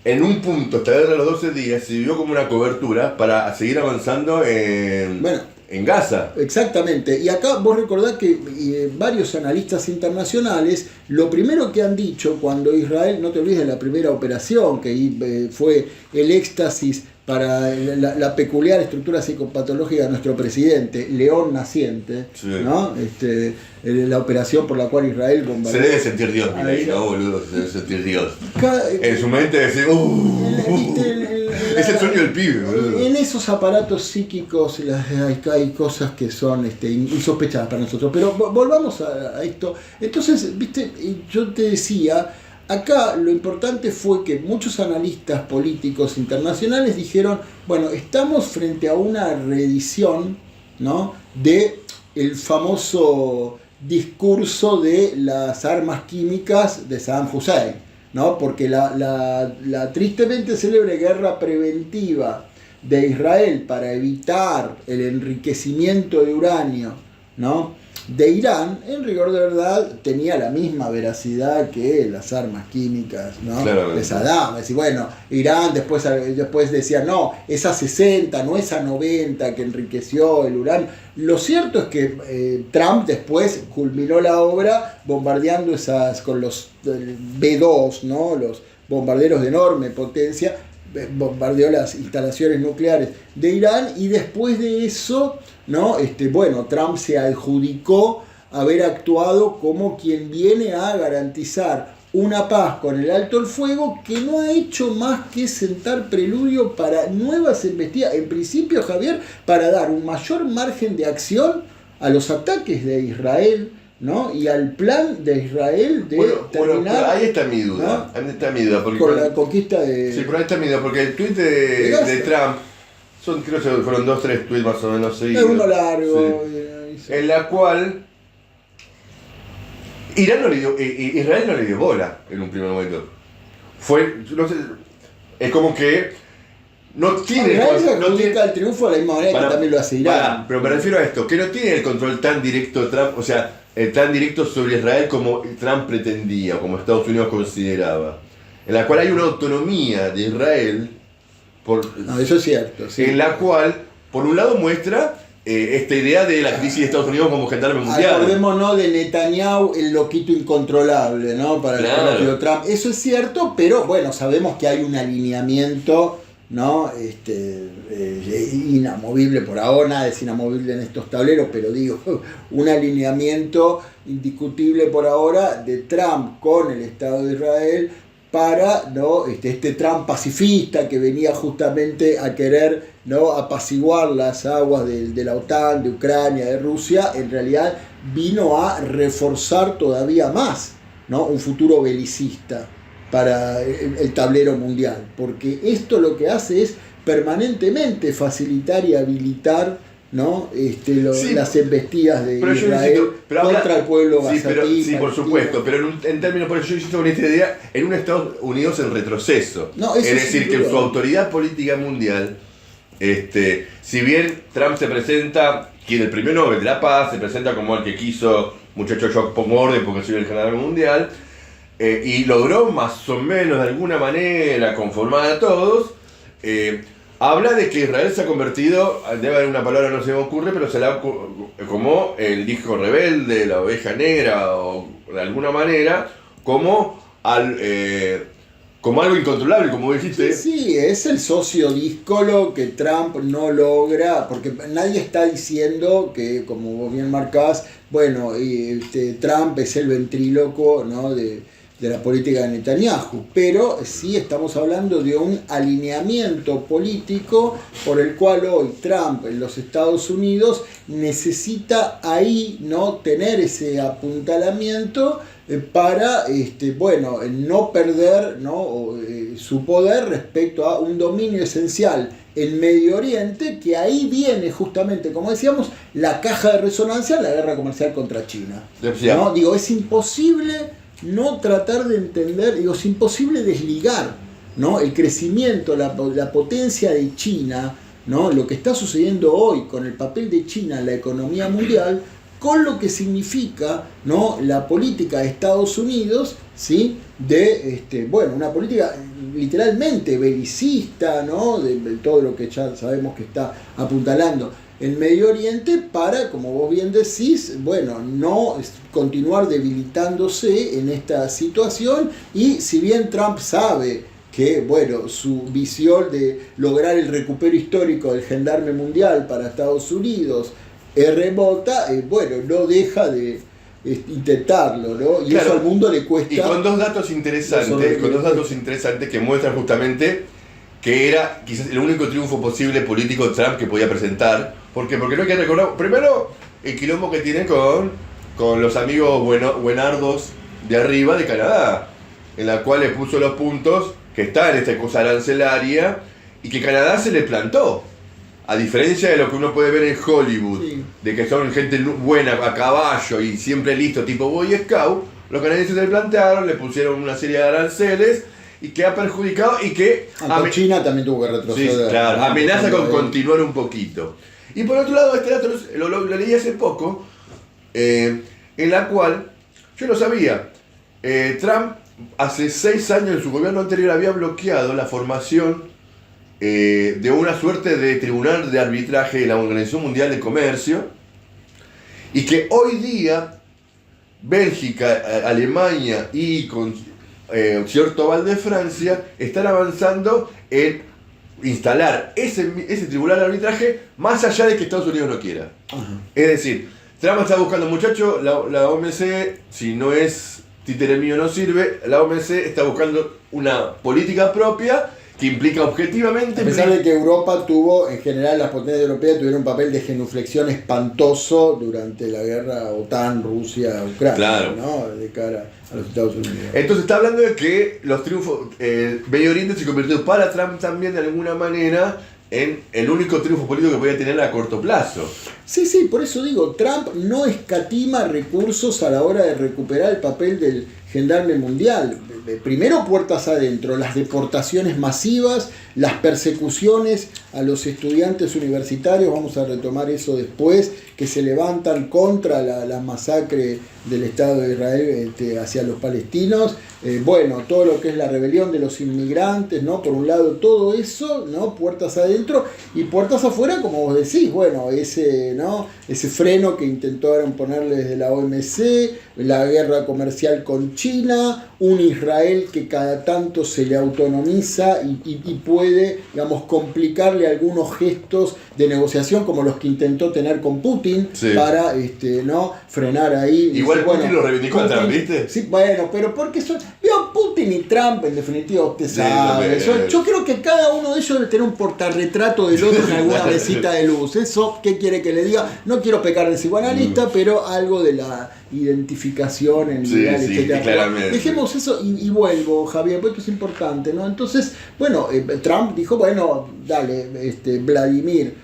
en un punto, hasta de los 12 días, sirvió como una cobertura para seguir avanzando en Gaza. Exactamente. Y acá vos recordás que varios analistas internacionales, lo primero que han dicho cuando Israel, no te olvides de la primera operación, que fue el éxtasis para la peculiar estructura psicopatológica de nuestro presidente, León Naciente, sí, ¿no? La operación por la cual Israel bombardeó. Se debe sentir Dios, mira ahí, ¿no, boludo? Se debe sentir Dios. En su mente decir, es el sueño del pibe, boludo. En esos aparatos psíquicos hay cosas que son insospechadas para nosotros. Pero volvamos a esto. Entonces, viste, yo te decía, acá lo importante fue que muchos analistas políticos internacionales dijeron, bueno, estamos frente a una reedición, ¿no?, de el famoso discurso de las armas químicas de Saddam Hussein, ¿no? Porque la tristemente célebre guerra preventiva de Israel para evitar el enriquecimiento de uranio, ¿no?, de Irán, en rigor de verdad, tenía la misma veracidad que las armas químicas, ¿no?, de Saddam. Es decir, bueno, Irán después decía, no, es a 60, no es a 90 que enriqueció el uranio. Lo cierto es que Trump después culminó la obra bombardeando con los B-2, ¿no?, los bombarderos de enorme potencia, bombardeó las instalaciones nucleares de Irán, y después de eso, ¿no?, bueno, Trump se adjudicó haber actuado como quien viene a garantizar una paz con el alto el fuego, que no ha hecho más que sentar preludio para nuevas investigaciones, en principio, Javier, para dar un mayor margen de acción a los ataques de Israel, ¿no?, y al plan de Israel de terminar. Ahí está mi duda. ¿No? Ahí está mi duda. Porque con la conquista de. Sí, pero ahí está mi duda, porque el tuit de Trump, creo que fueron 2-3 tuits más o menos seguidos. Es uno largo. Sí. En la cual Israel no le dio bola en un primer momento. No sé, es como que no tiene el triunfo de la misma manera que también lo hace Irán. Pero me refiero a esto, que no tiene el control tan directo de Trump, o sea, tan directo sobre Israel como Trump pretendía, como Estados Unidos consideraba, en la cual hay una autonomía de Israel, eso es cierto, sí, en la cual, por un lado, muestra esta idea de la crisis de Estados Unidos como gendarme mundial. Acordémonos de Netanyahu, el loquito incontrolable, ¿no?, para el propio Trump. Eso es cierto, pero bueno, sabemos que hay un alineamiento, ¿no?, inamovible por ahora. Nada es inamovible en estos tableros, pero digo, un alineamiento indiscutible por ahora de Trump con el Estado de Israel para, ¿no?, este Trump pacifista que venía justamente a querer, ¿no?, apaciguar las aguas de la OTAN, de Ucrania, de Rusia. En realidad vino a reforzar todavía más, ¿no?, un futuro belicista para el tablero mundial, porque esto lo que hace es permanentemente facilitar y habilitar, ¿no?, Sí, las embestidas de pero yo Israel insisto, pero contra el pueblo gazatí. sí, por supuesto, pero en términos, por eso yo insisto con esta idea, en un Estados Unidos en retroceso. No, es eso decir, sin que duda. su autoridad política mundial, si bien Trump se presenta, quien el premio Nobel de la Paz, se presenta como el que quiso, muchacho, yo pongo orden porque soy el general mundial, y logró más o menos de alguna manera conformar a todos, habla de que Israel se ha convertido, debe haber una palabra, no se me ocurre, pero como el disco rebelde, la oveja negra, o de alguna manera, como algo incontrolable, como dijiste. Sí, es el socio díscolo que Trump no logra, porque nadie está diciendo que, como vos bien marcás, bueno, Trump es el ventríloco, ¿no?, de la política de Netanyahu, pero sí estamos hablando de un alineamiento político por el cual hoy Trump en los Estados Unidos necesita ahí, ¿no?, tener ese apuntalamiento para no perder, ¿no?, su poder respecto a un dominio esencial en Medio Oriente, que ahí viene justamente, como decíamos, la caja de resonancia en la guerra comercial contra China, ¿no? Digo, es imposible no tratar de entender, es imposible desligar, ¿no?, el crecimiento, la potencia de China, ¿no?, lo que está sucediendo hoy con el papel de China en la economía mundial, con lo que significa, ¿no?, la política de Estados Unidos, ¿sí?, de una política literalmente belicista, ¿no?, de todo lo que ya sabemos que está apuntalando en Medio Oriente para, como vos bien decís, no continuar debilitándose en esta situación. Y si bien Trump sabe que, su visión de lograr el recupero histórico del gendarme mundial para Estados Unidos es remota, no deja de intentarlo, ¿no? Y claro, eso al mundo le cuesta. Y con dos datos interesantes que muestran justamente que era quizás el único triunfo posible político de Trump que podía presentar. ¿Por qué? Porque no hay que recordar, primero, el quilombo que tiene con los amigos buenardos de arriba de Canadá, en la cual le puso los puntos que está en esta cosa arancelaria y que Canadá se le plantó. A diferencia de lo que uno puede ver en Hollywood, sí, de que son gente buena a caballo y siempre listo, tipo Boy Scout, los canadienses se le plantearon, le pusieron una serie de aranceles y que ha perjudicado y que... China también tuvo que retroceder. Sí, claro, amenaza con continuar un poquito. Y por otro lado, este dato lo leí hace poco, en la cual, yo no sabía, Trump hace 6 años en su gobierno anterior había bloqueado la formación de una suerte de tribunal de arbitraje de la Organización Mundial de Comercio, y que hoy día Bélgica, Alemania y con cierto aval de Francia están avanzando en instalar ese tribunal de arbitraje más allá de que Estados Unidos no quiera. Uh-huh. Es decir, Trump está buscando, muchachos, la OMC, si no es títere mío no sirve, la OMC está buscando una política propia que implica objetivamente... A pesar de que Europa tuvo, en general las potencias europeas tuvieron un papel de genuflexión espantoso durante la guerra OTAN, Rusia, Ucrania, claro, ¿no?, de cara a los Estados Unidos. Entonces está hablando de que los triunfos, Medio Oriente se convirtió para Trump también de alguna manera en el único triunfo político que podía tener a corto plazo. Sí, por eso digo, Trump no escatima recursos a la hora de recuperar el papel del gendarme mundial. Primero, puertas adentro, las deportaciones masivas, las persecuciones a los estudiantes universitarios, vamos a retomar eso después, que se levantan contra la masacre del Estado de Israel hacia los palestinos, todo lo que es la rebelión de los inmigrantes, ¿no? Por un lado todo eso, ¿no?, puertas adentro, y puertas afuera, como vos decís, ese freno que intentaron ponerle desde la OMC, la guerra comercial con China, un Israel que cada tanto se le autonomiza y puede, digamos, complicarle algunos gestos de negociación como los que intentó tener con Putin para ¿no? frenar ahí. Igual Putin lo reivindicó a Trump, ¿viste? Sí, bueno, pero porque son... Putin y Trump, en definitiva, usted sabe. Yo creo que cada uno de ellos debe tener un portarretrato del otro en alguna mesita de luz. Eso, ¿qué quiere que le diga? No quiero pecar de psicoanalista, pero algo de la identificación en ideal, etcétera. Claramente. Dejemos eso y vuelvo, Javier, porque esto es importante, ¿no? Entonces, bueno, Trump dijo, bueno, dale, Vladimir,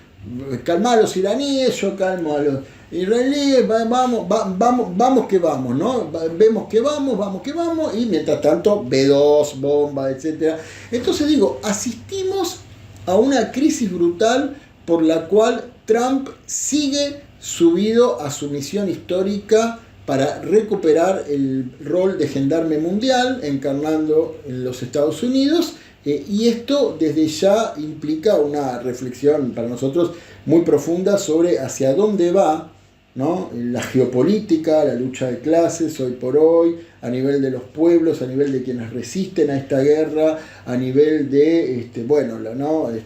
calma a los iraníes, yo calmo a los israelíes, vamos que vamos, ¿no? Vemos que vamos, y mientras tanto, B2, bomba, etcétera. Entonces digo, asistimos a una crisis brutal por la cual Trump sigue subido a su misión histórica para recuperar el rol de gendarme mundial, encarnando en los Estados Unidos, y esto desde ya implica una reflexión para nosotros muy profunda sobre hacia dónde va, ¿no? La geopolítica, la lucha de clases hoy por hoy, a nivel de los pueblos, a nivel de quienes resisten a esta guerra, a nivel de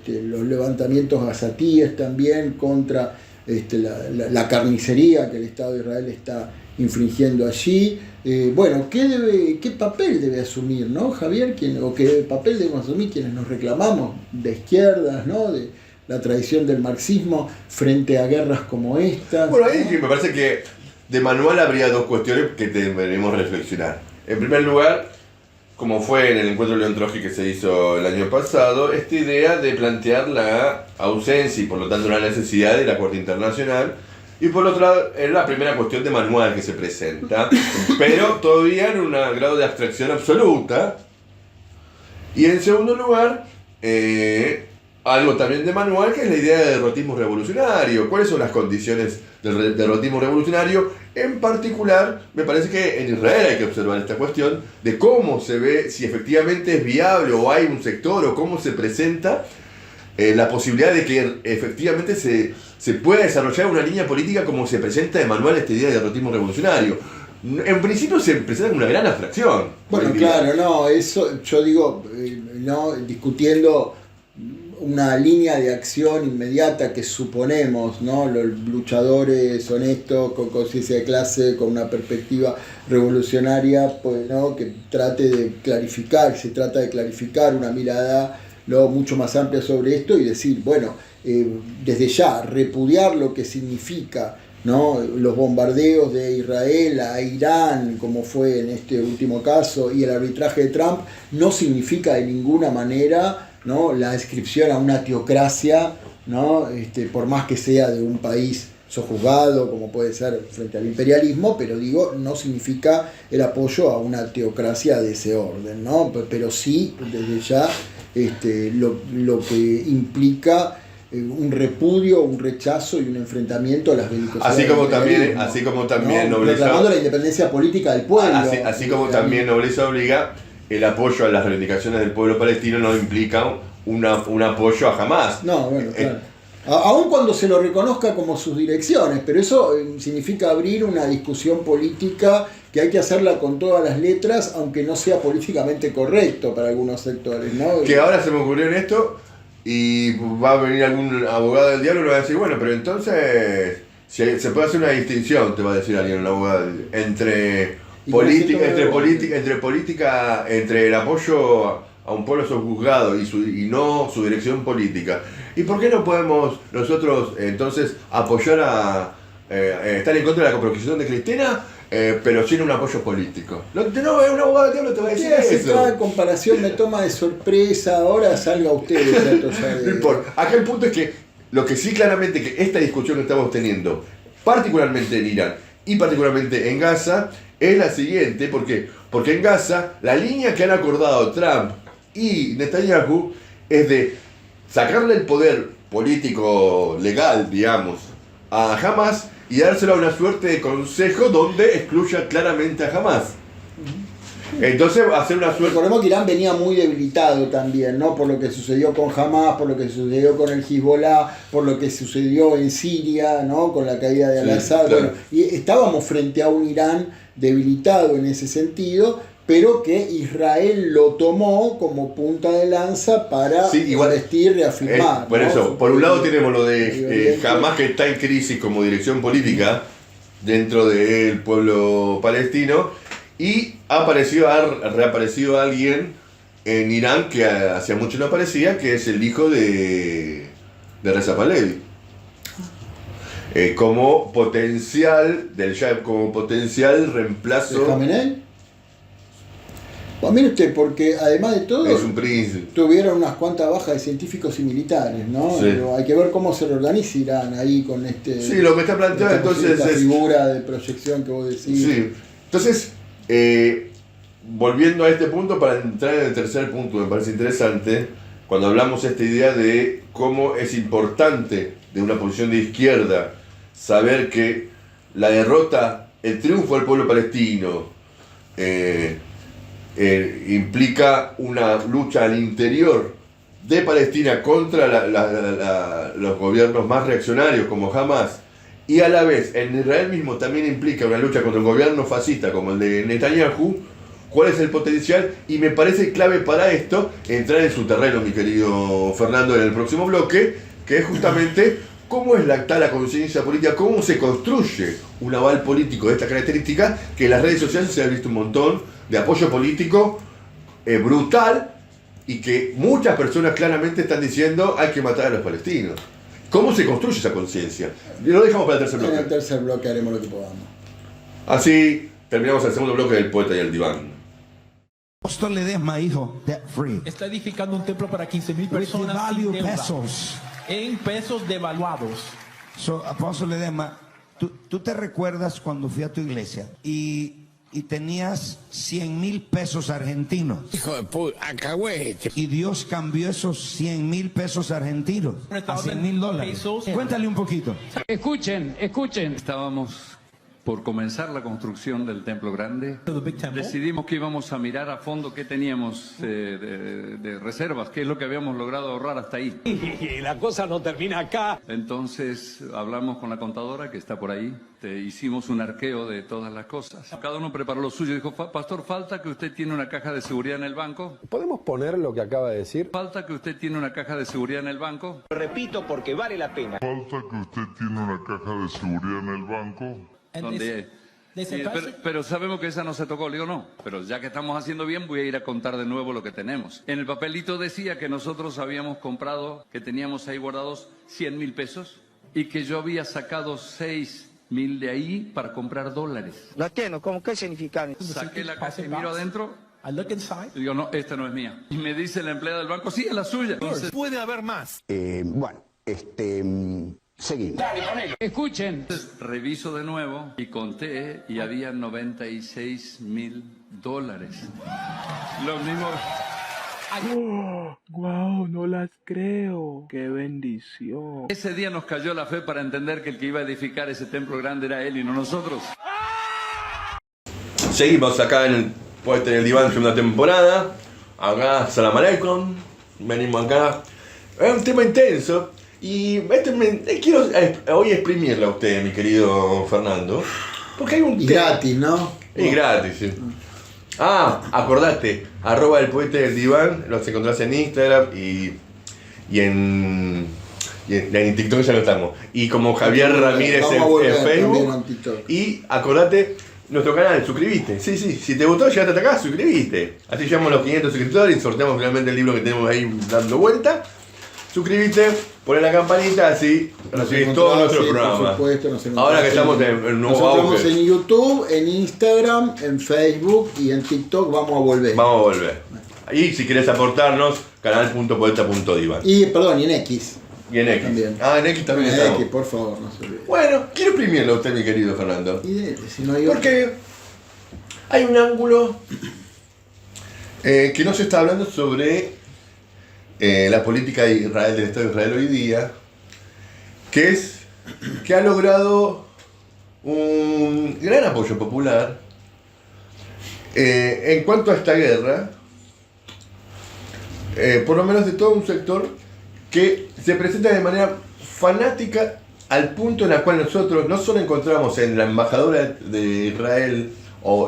los levantamientos gazatíes también contra la carnicería que el Estado de Israel está infringiendo allí. ¿Qué papel debe asumir, ¿no, Javier? ¿Qué papel debemos asumir quienes nos reclamamos de izquierdas, ¿no? De la tradición del marxismo frente a guerras como estas? Bueno, ahí me parece que de manual habría dos cuestiones que deberemos reflexionar. En primer lugar, como fue en el encuentro León Trotsky que se hizo el año pasado, esta idea de plantear la ausencia y por lo tanto la necesidad de la Corte Internacional. Y por otro lado, es la primera cuestión de manual que se presenta, pero todavía en un grado de abstracción absoluta. Y en segundo lugar, algo también de manual, que es la idea de derrotismo revolucionario. ¿Cuáles son las condiciones del derrotismo revolucionario? En particular, me parece que en Israel hay que observar esta cuestión de cómo se ve, si efectivamente es viable o hay un sector o cómo se presenta la posibilidad de que efectivamente se pueda desarrollar una línea política como se presenta de manual esta idea de derrotismo revolucionario. En principio se presenta como una gran abstracción. Bueno, claro, no, eso yo digo, no discutiendo una línea de acción inmediata que suponemos, ¿no? Los luchadores honestos, con conciencia de clase, con una perspectiva revolucionaria, pues, ¿no? Que trate de clarificar, se trata de clarificar una mirada mucho más amplia sobre esto y decir, bueno, desde ya repudiar lo que significa, ¿no? Los bombardeos de Israel a Irán, como fue en este último caso, y el arbitraje de Trump, no significa de ninguna manera, ¿no? La adscripción a una teocracia, ¿no? Por más que sea de un país sojuzgado, como puede ser frente al imperialismo, pero digo, no significa el apoyo a una teocracia de ese orden, ¿no? Pero sí, desde ya, lo que implica un repudio, un rechazo y un enfrentamiento a las belicosidades. Así como también ¿no? Nobleza, reclamando la independencia política del pueblo. así como también Nobleza Obliga, el apoyo a las reivindicaciones del pueblo palestino no implica un apoyo a Hamás. No, bueno, claro. Aun cuando se lo reconozca como sus direcciones, pero eso significa abrir una discusión política que hay que hacerla con todas las letras, aunque no sea políticamente correcto para algunos sectores, ¿no? Que ahora se me ocurrió en esto, y va a venir algún abogado del diablo y le va a decir, bueno, pero entonces se puede hacer una distinción, te va a decir alguien, un abogado, entre el apoyo a un pueblo sojuzgado y no su dirección política. ¿Y por qué no podemos nosotros entonces apoyar estar en contra de la coproposición de Cristina, pero sin un apoyo político? No, un abogado del diablo te va a decir eso. Cada comparación me toma de sorpresa, ahora salga usted de trato ya de... No importa. Acá el punto es que lo que sí claramente que esta discusión que estamos teniendo, particularmente en Irán y particularmente en Gaza, es la siguiente. ¿Por qué? Porque en Gaza la línea que han acordado Trump y Netanyahu es de sacarle el poder político legal, digamos, a Hamas y dárselo a una suerte de consejo donde excluya claramente a Hamas. Entonces hacer una suerte. Recordemos que Irán venía muy debilitado también, ¿no? Por lo que sucedió con Hamas, por lo que sucedió con el Hezbollah, por lo que sucedió en Siria, ¿no? Con la caída de Al-Assad. Claro. Bueno, y estábamos frente a un Irán debilitado en ese sentido, pero que Israel lo tomó como punta de lanza para investir, reafirmar. Por ¿no? eso, por un lado tenemos lo de Hamas, que está en crisis como dirección política dentro del pueblo palestino, y reaparecido alguien en Irán que hacía mucho no aparecía, que es el hijo de Reza Pahlavi. Como potencial reemplazo. ¿De Khamenei? Pues mire usted, porque además de todo, Es un príncipe. tuvieron unas cuantas bajas de científicos y militares, ¿no? Sí. Pero hay que ver cómo se lo organiza Irán ahí con Sí, lo que está planteado entonces esta es. figura de proyección que vos decís. Sí. Entonces, volviendo a este punto, para entrar en el tercer punto, me parece interesante, cuando hablamos de esta idea de cómo es importante de una posición de izquierda saber que la derrota, el triunfo del pueblo palestino, implica una lucha al interior de Palestina contra los gobiernos más reaccionarios como Hamas, y a la vez en Israel mismo también implica una lucha contra un gobierno fascista como el de Netanyahu. ¿Cuál es el potencial? Y me parece clave para esto entrar en su terreno, mi querido Fernando, en el próximo bloque, que es justamente cómo es la conciencia política, cómo se construye un aval político de esta característica, que en las redes sociales se ha visto un montón de apoyo político brutal, y que muchas personas claramente están diciendo hay que matar a los palestinos. ¿Cómo se construye esa conciencia? Lo dejamos para el tercer bloque. En el tercer bloque haremos lo que podamos. Así terminamos el segundo bloque del Poeta y el Diván. Apóstol Ledesma, hijo, debt free. Está edificando un templo para 15,000 personas value sin deuda, pesos. en pesos devaluados. So, Apóstol Ledesma, tú te recuerdas cuando fui a tu iglesia y tenías 100,000 pesos argentinos. Hijo de puta, alcahuete. Y Dios cambió esos 100,000 pesos argentinos a 100,000 dólares. Pesos. Cuéntale un poquito. Escuchen. Estábamos por comenzar la construcción del Templo Grande. To the big temple. Decidimos que íbamos a mirar a fondo qué teníamos de reservas, qué es lo que habíamos logrado ahorrar hasta ahí. Y la cosa no termina acá. Entonces hablamos con la contadora que está por ahí, hicimos un arqueo de todas las cosas. Cada uno preparó lo suyo. Dijo, pastor, falta que usted tiene una caja de seguridad en el banco. ¿Podemos poner lo que acaba de decir? Falta que usted tiene una caja de seguridad en el banco. Repito porque vale la pena. Falta que usted tiene una caja de seguridad en el banco. And Donde, they said, pero sabemos que esa no se tocó. Le digo, no, pero ya que estamos haciendo bien, voy a ir a contar de nuevo lo que tenemos. En el papelito decía que nosotros habíamos comprado, que teníamos ahí guardados 100,000 pesos y que yo había sacado 6,000 de ahí para comprar dólares. Lo entiendo, ¿cómo qué significa? Saqué la caja y miro adentro I look inside. y digo, no, esta no es mía. Y me dice la empleada del banco, sí, es la suya. Entonces, Puede haber más. Seguimos. Escuchen. Reviso de nuevo y conté y había 96,000 dólares. Los mismos. Wow, no las creo. Qué bendición. Ese día nos cayó la fe para entender que el que iba a edificar ese templo grande era él y no nosotros. Seguimos acá en el Poeta y el Diván, segunda temporada. Acá, Salam Aleikum. Venimos acá. Es un tema intenso. Y quiero hoy exprimirla a usted, mi querido Fernando. Porque hay un Y tema. gratis, ¿no? Y gratis, sí. Acordate, @el Poeta y el Diván, los encontrás en Instagram y en TikTok ya no estamos. Y como Javier Ramírez Vamos a volver en también en Facebook. TikTok. Y acordate, nuestro canal, suscribiste. Sí, si te gustó, llegaste hasta acá, suscribiste. Así llegamos a los 500 suscriptores y sorteamos finalmente el libro que tenemos ahí dando vuelta. Suscribite, poné la campanita, así recibís todo nuestro programa. Por supuesto, Ahora que estamos en un nuevo Nosotros auge. en YouTube, en Instagram, en Facebook y en TikTok vamos a volver. Vamos a volver. Y si querés aportarnos, canal.poeta.divan. Y perdón, y en X. Y en X. También. En X también En estamos. X, por favor, no se olvide. Bueno, quiero exprimirlo a usted, mi querido Fernando. Y si no hay Porque hay un ángulo que no se está hablando sobre la política de Israel, del Estado de Israel hoy día, que ha logrado un gran apoyo popular En cuanto a esta guerra, por lo menos de todo un sector que se presenta de manera fanática al punto en el cual nosotros no solo encontramos en la embajadora de Israel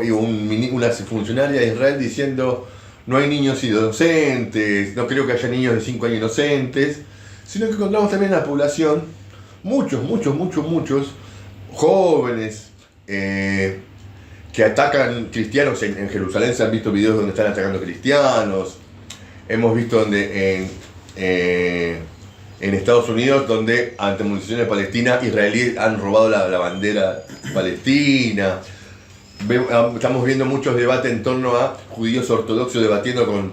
y una funcionaria de Israel diciendo no hay niños inocentes, no creo que haya niños de 5 años inocentes, sino que encontramos también en la población muchos jóvenes que atacan cristianos. En Jerusalén se han visto videos donde están atacando cristianos. Hemos visto donde en Estados Unidos, donde ante municiones palestinas, israelíes han robado la bandera palestina. Estamos viendo muchos debates en torno a judíos ortodoxos debatiendo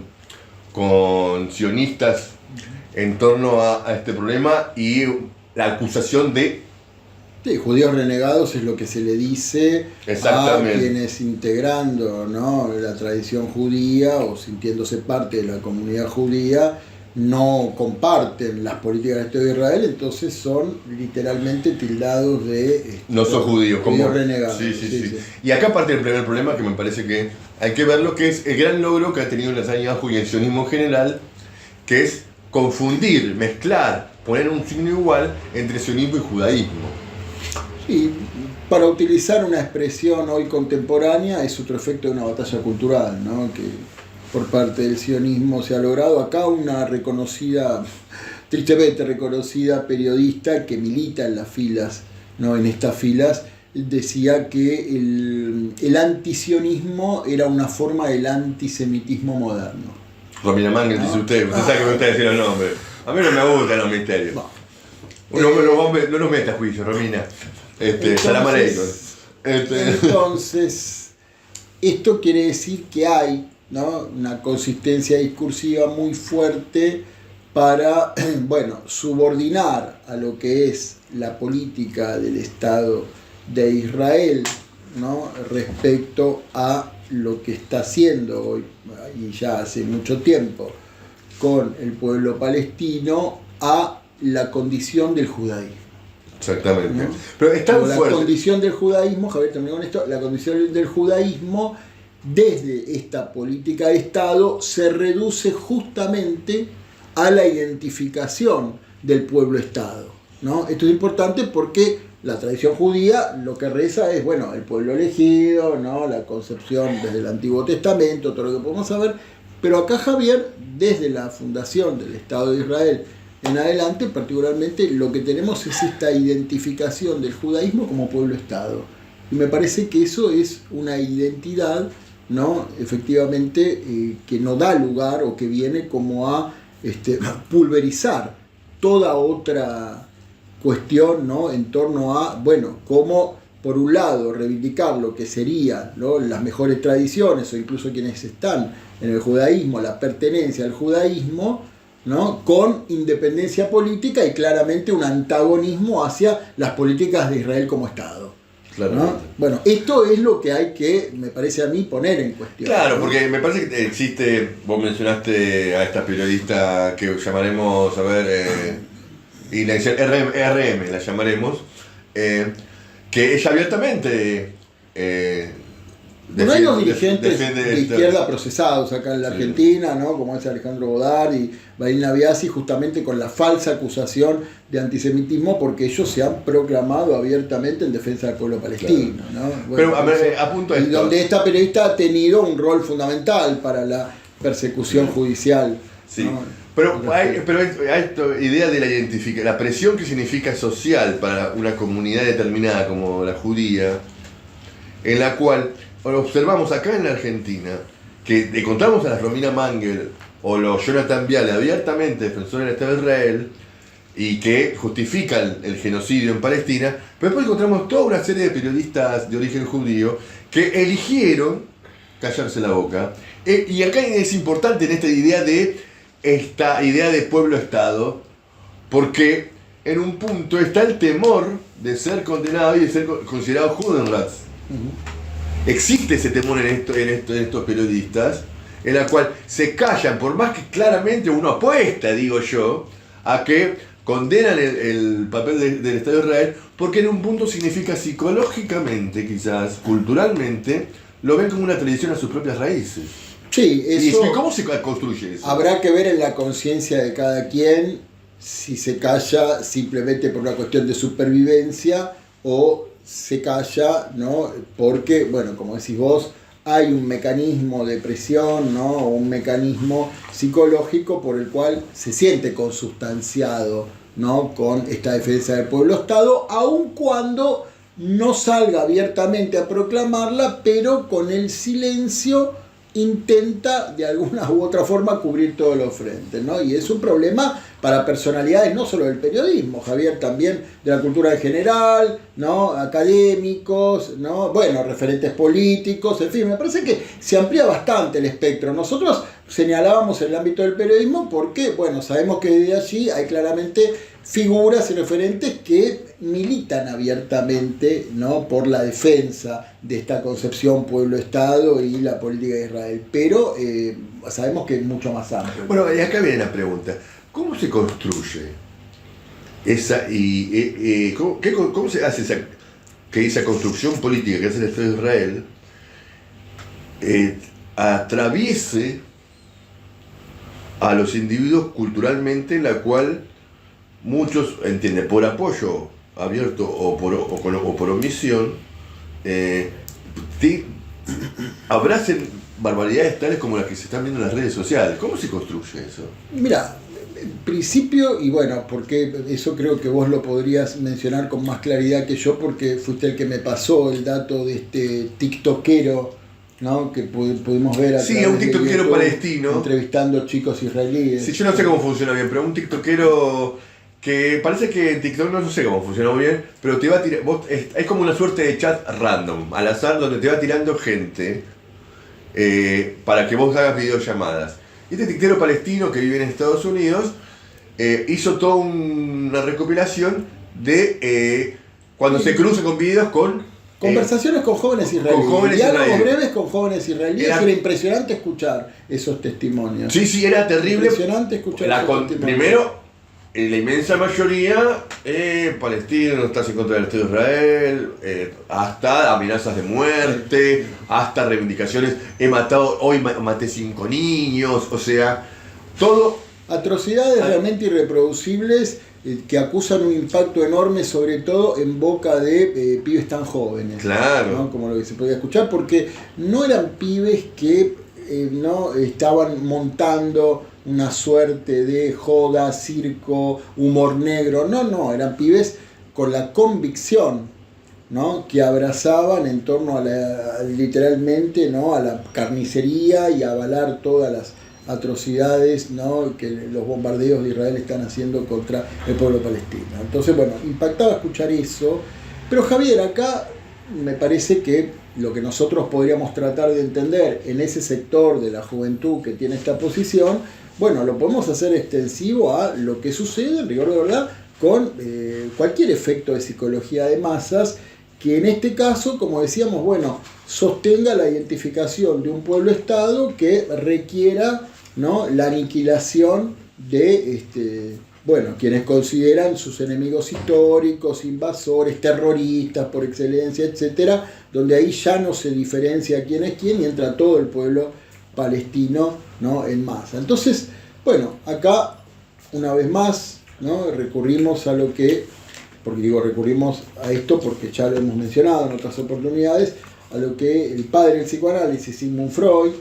con sionistas en torno a este problema y la acusación de... Sí, judíos renegados es lo que se le dice a quienes integrando, ¿no?, la tradición judía o sintiéndose parte de la comunidad judía no comparten las políticas del Estado de Israel, entonces son literalmente tildados de... No son judíos, judíos renegados. Sí. Y acá parte el primer problema, que me parece que hay que ver lo que es el gran logro que ha tenido Netanyahu y el sionismo en general, que es confundir, mezclar, poner un signo igual entre sionismo y judaísmo. Sí, para utilizar una expresión hoy contemporánea, es otro efecto de una batalla cultural, ¿no?, que por parte del sionismo se ha logrado. Acá una reconocida, tristemente reconocida periodista que milita en las filas, ¿no?, en estas filas, decía que el antisionismo era una forma del antisemitismo moderno. Romina Mangel, ¿no? Dice usted sabe que me gusta decir los nombres. A mí no me gustan los misterios. No los meta a juicio, Romina. Salam aleikum. Entonces, esto quiere decir que hay, ¿no?, una consistencia discursiva muy fuerte para, subordinar a lo que es la política del Estado de Israel, ¿no?, respecto a lo que está haciendo hoy, y ya hace mucho tiempo, con el pueblo palestino, a la condición del judaísmo. Exactamente. ¿No? Pero es tan fuerte. La condición del judaísmo, Javier, termino con esto, la condición del judaísmo desde esta política de Estado se reduce justamente a la identificación del pueblo-Estado, ¿no? Esto es importante porque la tradición judía lo que reza es, el pueblo elegido, ¿no?, la concepción desde el Antiguo Testamento, todo lo que podemos saber, pero acá, Javier, desde la fundación del Estado de Israel en adelante, particularmente, lo que tenemos es esta identificación del judaísmo como pueblo-Estado. Y me parece que eso es una identidad, ¿no?, efectivamente, que no da lugar o que viene como a pulverizar toda otra cuestión, ¿no?, en torno a, cómo, por un lado, reivindicar lo que serían, ¿no?, las mejores tradiciones o incluso quienes están en el judaísmo, la pertenencia al judaísmo, ¿no?, con independencia política y claramente un antagonismo hacia las políticas de Israel como Estado. ¿No? Esto es lo que hay que, me parece a mí, poner en cuestión. Claro, ¿no? porque me parece que existe, vos mencionaste a esta periodista que llamaremos, y la RM la llamaremos, que ella abiertamente... hay unos dirigentes de izquierda procesados acá en la Argentina, ¿no?, como es Alejandro Bodar y Bailina Biasi, justamente con la falsa acusación de antisemitismo, porque ellos se han proclamado abiertamente en defensa del pueblo palestino, ¿no? Pero apunto a esto. Y donde esta periodista ha tenido un rol fundamental para la persecución judicial. Sí. ¿no? Pero hay esta idea de la identificación, la presión que significa social para una comunidad determinada como la judía, en la cual observamos acá en la Argentina que encontramos a la Romina Mangel o los Jonathan Viale abiertamente defensores del Estado de Israel y que justifican el genocidio en Palestina, pero después encontramos toda una serie de periodistas de origen judío que eligieron callarse la boca. Y acá es importante en esta idea de pueblo-estado, porque en un punto está el temor de ser condenado y de ser considerado Judenrat. Existe ese temor en estos periodistas, en la cual se callan, por más que claramente uno apuesta, digo yo, a que condenan el papel del Estado de Israel, porque en un punto significa psicológicamente, quizás, culturalmente, lo ven como una tradición a sus propias raíces. Sí, eso. ¿Y cómo se construye eso? Habrá que ver en la conciencia de cada quien si se calla simplemente por una cuestión de supervivencia o se calla, ¿no? Porque, bueno, como decís vos, hay un mecanismo de presión, ¿no? O un mecanismo psicológico por el cual se siente consustanciado, ¿no? Con esta defensa del pueblo-estado, aun cuando no salga abiertamente a proclamarla, pero con el silencio intenta de alguna u otra forma cubrir todos los frentes, ¿no? Y es un problema para personalidades no solo del periodismo, Javier, también de la cultura en general, ¿no? Académicos, ¿no? Bueno, referentes políticos, en fin, me parece que se amplía bastante el espectro. Nosotros señalábamos el ámbito del periodismo porque, bueno, sabemos que desde allí hay claramente figuras y referentes que militan abiertamente, ¿no? Por la defensa de esta concepción pueblo-estado y la política de Israel, pero sabemos que es mucho más amplio. Bueno, y acá viene la pregunta, ¿cómo se construye esa cómo se hace esa construcción política que hace el Estado de Israel atraviese a los individuos culturalmente, en la cual muchos entienden por apoyo abierto o por omisión, abracen barbaridades tales como las que se están viendo en las redes sociales? ¿Cómo se construye eso? Mira, en principio, y bueno, porque eso creo que vos lo podrías mencionar con más claridad que yo, porque fuiste el que me pasó el dato de este tiktokero, ¿no? Que pudimos ver a sí, un tiktokero YouTube, palestino entrevistando chicos israelíes. Sí, yo no sé cómo funciona bien, pero un tiktokero que parece que en TikTok no sé cómo funciona muy bien, pero te va a tirar, es como una suerte de chat random, al azar, donde te va tirando gente para que vos hagas videollamadas. Y este tiktokero palestino que vive en Estados Unidos hizo toda una recopilación de cuando se cruza con videos con conversaciones con jóvenes israelíes, con jóvenes diálogos israelíes. breves con jóvenes israelíes. Era impresionante escuchar esos testimonios. Sí, era terrible. Impresionante escuchar esos testimonios. Primero, la inmensa mayoría palestinos, estás en contra del Estado de Israel, hasta amenazas de muerte, hasta reivindicaciones, hoy maté 5 niños, o sea, todo. Atrocidades realmente irreproducibles que acusan un impacto enorme, sobre todo en boca de pibes tan jóvenes. Claro. ¿No? Como lo que se podía escuchar, porque no eran pibes que no estaban montando una suerte de joda, circo, humor negro. No, eran pibes con la convicción, ¿no? Que abrazaban en torno a literalmente, ¿no? A la carnicería y a avalar todas las atrocidades, ¿no? Que los bombardeos de Israel están haciendo contra el pueblo palestino. Entonces, bueno, impactaba escuchar eso. Pero Javier, acá me parece que lo que nosotros podríamos tratar de entender en ese sector de la juventud que tiene esta posición, bueno, lo podemos hacer extensivo a lo que sucede, en rigor de verdad, con cualquier efecto de psicología de masas, que en este caso, como decíamos, bueno, sostenga la identificación de un pueblo-estado que requiera, ¿no? La aniquilación de quienes consideran sus enemigos históricos, invasores, terroristas por excelencia, etcétera, donde ahí ya no se diferencia quién es quién y entra todo el pueblo palestino, ¿no? En masa. Entonces, bueno, acá una vez más, ¿no? Recurrimos a lo que, recurrimos a esto porque ya lo hemos mencionado en otras oportunidades, a lo que el padre del psicoanálisis, Sigmund Freud,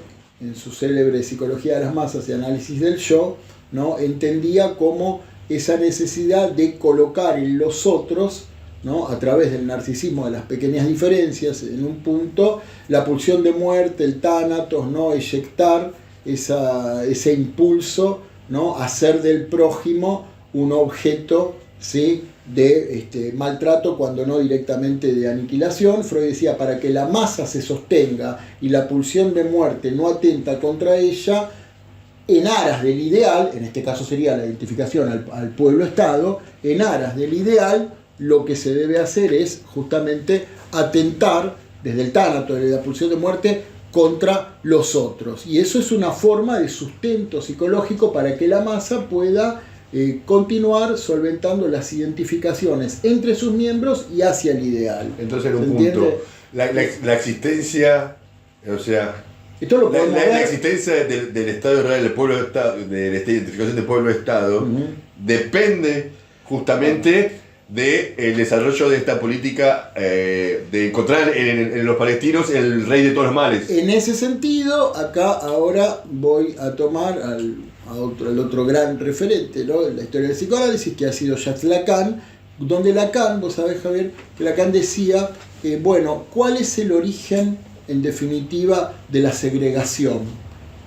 en su célebre Psicología de las Masas y Análisis del Yo, ¿no? Entendía como esa necesidad de colocar en los otros, ¿no? A través del narcisismo de las pequeñas diferencias, en un punto, la pulsión de muerte, el tánatos, ¿no? Eyectar ese impulso, ¿no? Hacer del prójimo un objeto, ¿sí? De maltrato, cuando no directamente de aniquilación. Freud decía, para que la masa se sostenga y la pulsión de muerte no atenta contra ella, en aras del ideal, en este caso sería la identificación al pueblo-estado, en aras del ideal, lo que se debe hacer es justamente atentar desde el tánato, desde la pulsión de muerte, contra los otros. Y eso es una forma de sustento psicológico para que la masa pueda continuar solventando las identificaciones entre sus miembros y hacia el ideal. Entonces, en un punto, la existencia O sea, esto lo podemos ver. la existencia del Estado de Israel, del pueblo de Estado, de esta identificación del pueblo-Estado, depende justamente del desarrollo de esta política de encontrar en los palestinos el rey de todos los males. En ese sentido, acá ahora voy a tomar al otro gran referente, ¿no?, en la historia del psicoanálisis, que ha sido Jacques Lacan, donde Lacan, vos sabés, Javier, que Lacan decía, bueno, ¿cuál es el origen, en definitiva, de la segregación?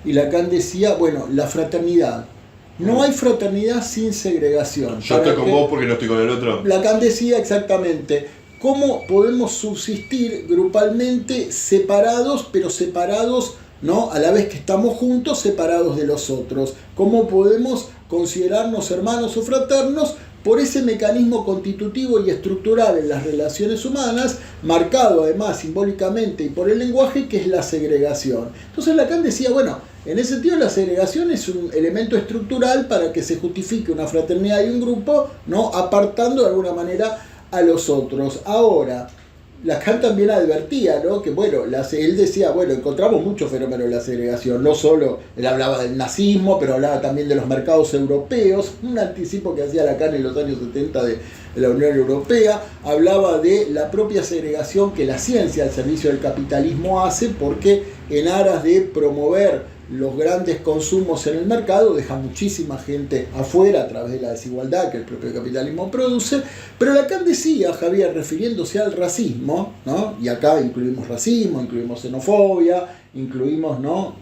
Y Lacan decía, bueno, la fraternidad. No hay fraternidad sin segregación. Yo estoy con vos porque no estoy con el otro. Lacan decía exactamente, ¿cómo podemos subsistir grupalmente separados, pero separados, ¿no?, a la vez que estamos juntos, separados de los otros? ¿Cómo podemos considerarnos hermanos o fraternos por ese mecanismo constitutivo y estructural en las relaciones humanas, marcado además simbólicamente y por el lenguaje, que es la segregación? Entonces Lacan decía, bueno, en ese sentido la segregación es un elemento estructural para que se justifique una fraternidad y un grupo, ¿no?, apartando de alguna manera a los otros. Ahora, Lacan también advertía, ¿no?, que bueno, él decía, bueno, encontramos muchos fenómenos de la segregación, no solo, él hablaba del nazismo, pero hablaba también de los mercados europeos, un anticipo que hacía Lacan en los años 70 de la Unión Europea, hablaba de la propia segregación que la ciencia al servicio del capitalismo hace, porque en aras de promover los grandes consumos en el mercado deja muchísima gente afuera a través de la desigualdad que el propio capitalismo produce. Pero Lacan decía, Javier, refiriéndose al racismo, ¿no?, y acá incluimos racismo, incluimos xenofobia, incluimos, ¿no?,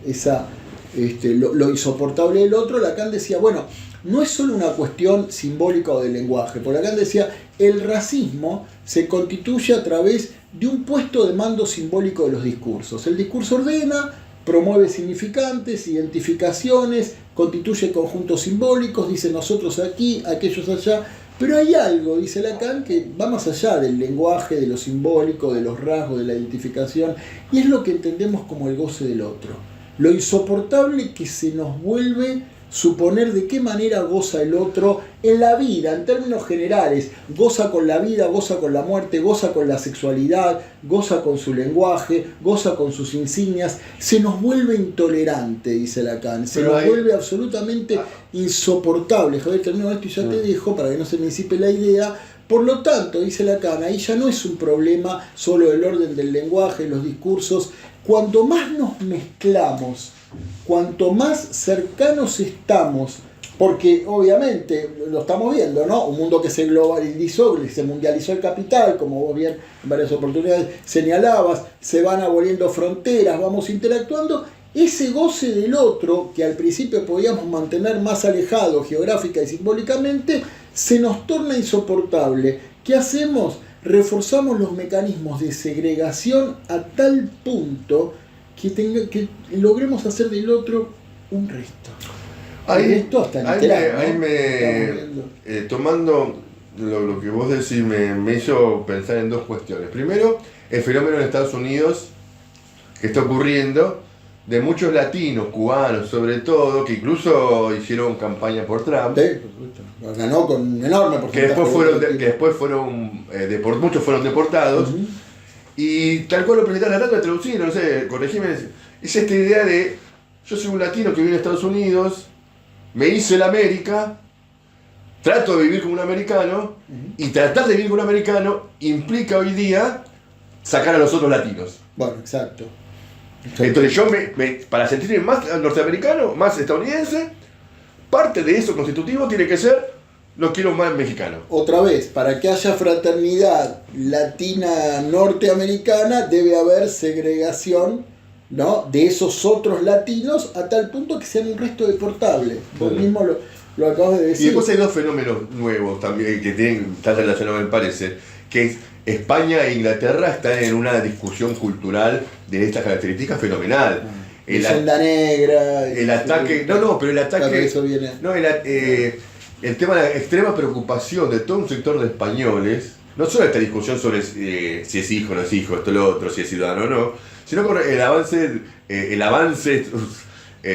lo insoportable del otro, Lacan decía, bueno, no es solo una cuestión simbólica o de lenguaje, porque Lacan decía, el racismo se constituye a través de un puesto de mando simbólico de los discursos. El discurso ordena, promueve significantes, identificaciones, constituye conjuntos simbólicos, dice nosotros aquí, aquellos allá, pero hay algo, dice Lacan, que va más allá del lenguaje, de lo simbólico, de los rasgos, de la identificación, y es lo que entendemos como el goce del otro, lo insoportable que se nos vuelve suponer de qué manera goza el otro en la vida, en términos generales. Goza con la vida, goza con la muerte, goza con la sexualidad, goza con su lenguaje, goza con sus insignias. Se nos vuelve intolerante, dice Lacan, se nos vuelve absolutamente insoportable. Javier, termino esto y ya te dejo para que no se me disipe la idea. Por lo tanto, dice Lacan, ahí ya no es un problema solo del orden del lenguaje, los discursos. Cuanto más nos mezclamos, cuanto más cercanos estamos, porque obviamente lo estamos viendo, ¿no? Un mundo que se globalizó, que se mundializó el capital, como vos bien en varias oportunidades señalabas, se van aboliendo fronteras, vamos interactuando. Ese goce del otro, que al principio podíamos mantener más alejado geográfica y simbólicamente, se nos torna insoportable. ¿Qué hacemos? Reforzamos los mecanismos de segregación a tal punto que logremos hacer del otro un resto. Tomando lo que vos decís, me hizo pensar en dos cuestiones. Primero, el fenómeno en Estados Unidos que está ocurriendo, de muchos latinos, cubanos sobre todo, que incluso hicieron campaña por Trump. Sí, ganó con un enorme porcentaje. Muchos fueron deportados. Y tal cual lo presentaron tratando de traducir, no sé, corregime, es esta idea de, yo soy un latino que vive en Estados Unidos, me hice el América, trato de vivir como un americano, y tratar de vivir como un americano implica hoy día sacar a los otros latinos. Bueno, exacto. Entonces yo, para sentirme más norteamericano, más estadounidense, parte de eso constitutivo tiene que ser, lo quiero más mexicano. Otra vez, para que haya fraternidad latina norteamericana, debe haber segregación, ¿no?, de esos otros latinos, a tal punto que sean un resto deportable. Vos mismo lo acabas de decir. Y después hay dos fenómenos nuevos también que están relacionados, me parece, que es España e Inglaterra están en una discusión cultural de estas características fenomenal. Senda negra. El ataque. Pero el ataque. Claro, eso viene. El tema de la extrema preocupación de todo un sector de españoles, no solo esta discusión sobre si es hijo o no es hijo, esto lo otro, si es ciudadano o no, sino con el avance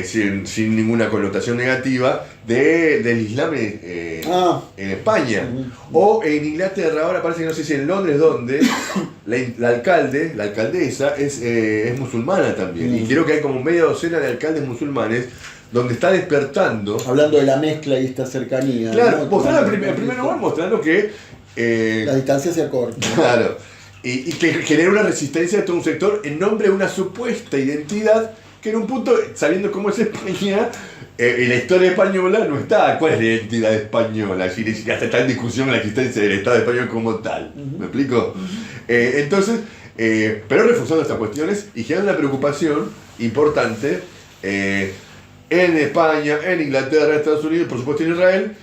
sin ninguna connotación negativa, del Islam en España. O en Inglaterra, ahora parece que no sé si en Londres, donde la alcaldesa es musulmana también. Y creo que hay como media docena de alcaldes musulmanes donde está despertando. Hablando de la mezcla y esta cercanía. Claro, ¿no? mostrando en primer lugar, mostrando que la distancia se acorta. Claro. Y que genera una resistencia de todo un sector en nombre de una supuesta identidad que en un punto, sabiendo cómo es España, en la historia española no está cuál es la identidad española, si hasta está en discusión la existencia del Estado español como tal. ¿Me explico? Entonces, pero reforzando estas cuestiones y generando una preocupación importante en España, en Inglaterra, en Estados Unidos y por supuesto en Israel,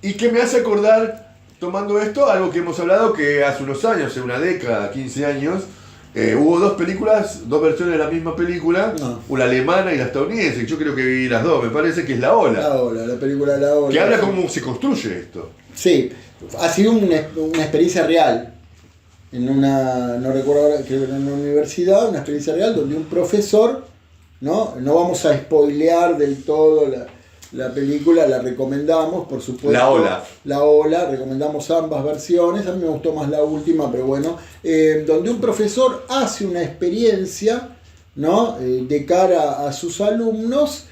y que me hace acordar, tomando esto, algo que hemos hablado que hace unos años, hace una década, 15 años, hubo dos películas, dos versiones de la misma película, una alemana y la estadounidense. Yo creo que vi las dos, me parece que es La Ola. La Ola, la película La Ola. Que habla cómo se construye esto. Sí, ha sido una experiencia real. En una, no recuerdo ahora, creo que en una universidad, una experiencia real donde un profesor, no vamos a spoilear del todo la película, la recomendamos, por supuesto. La Ola. La Ola, recomendamos ambas versiones, a mí me gustó más la última, pero bueno, donde un profesor hace una experiencia, ¿no? De cara a sus alumnos,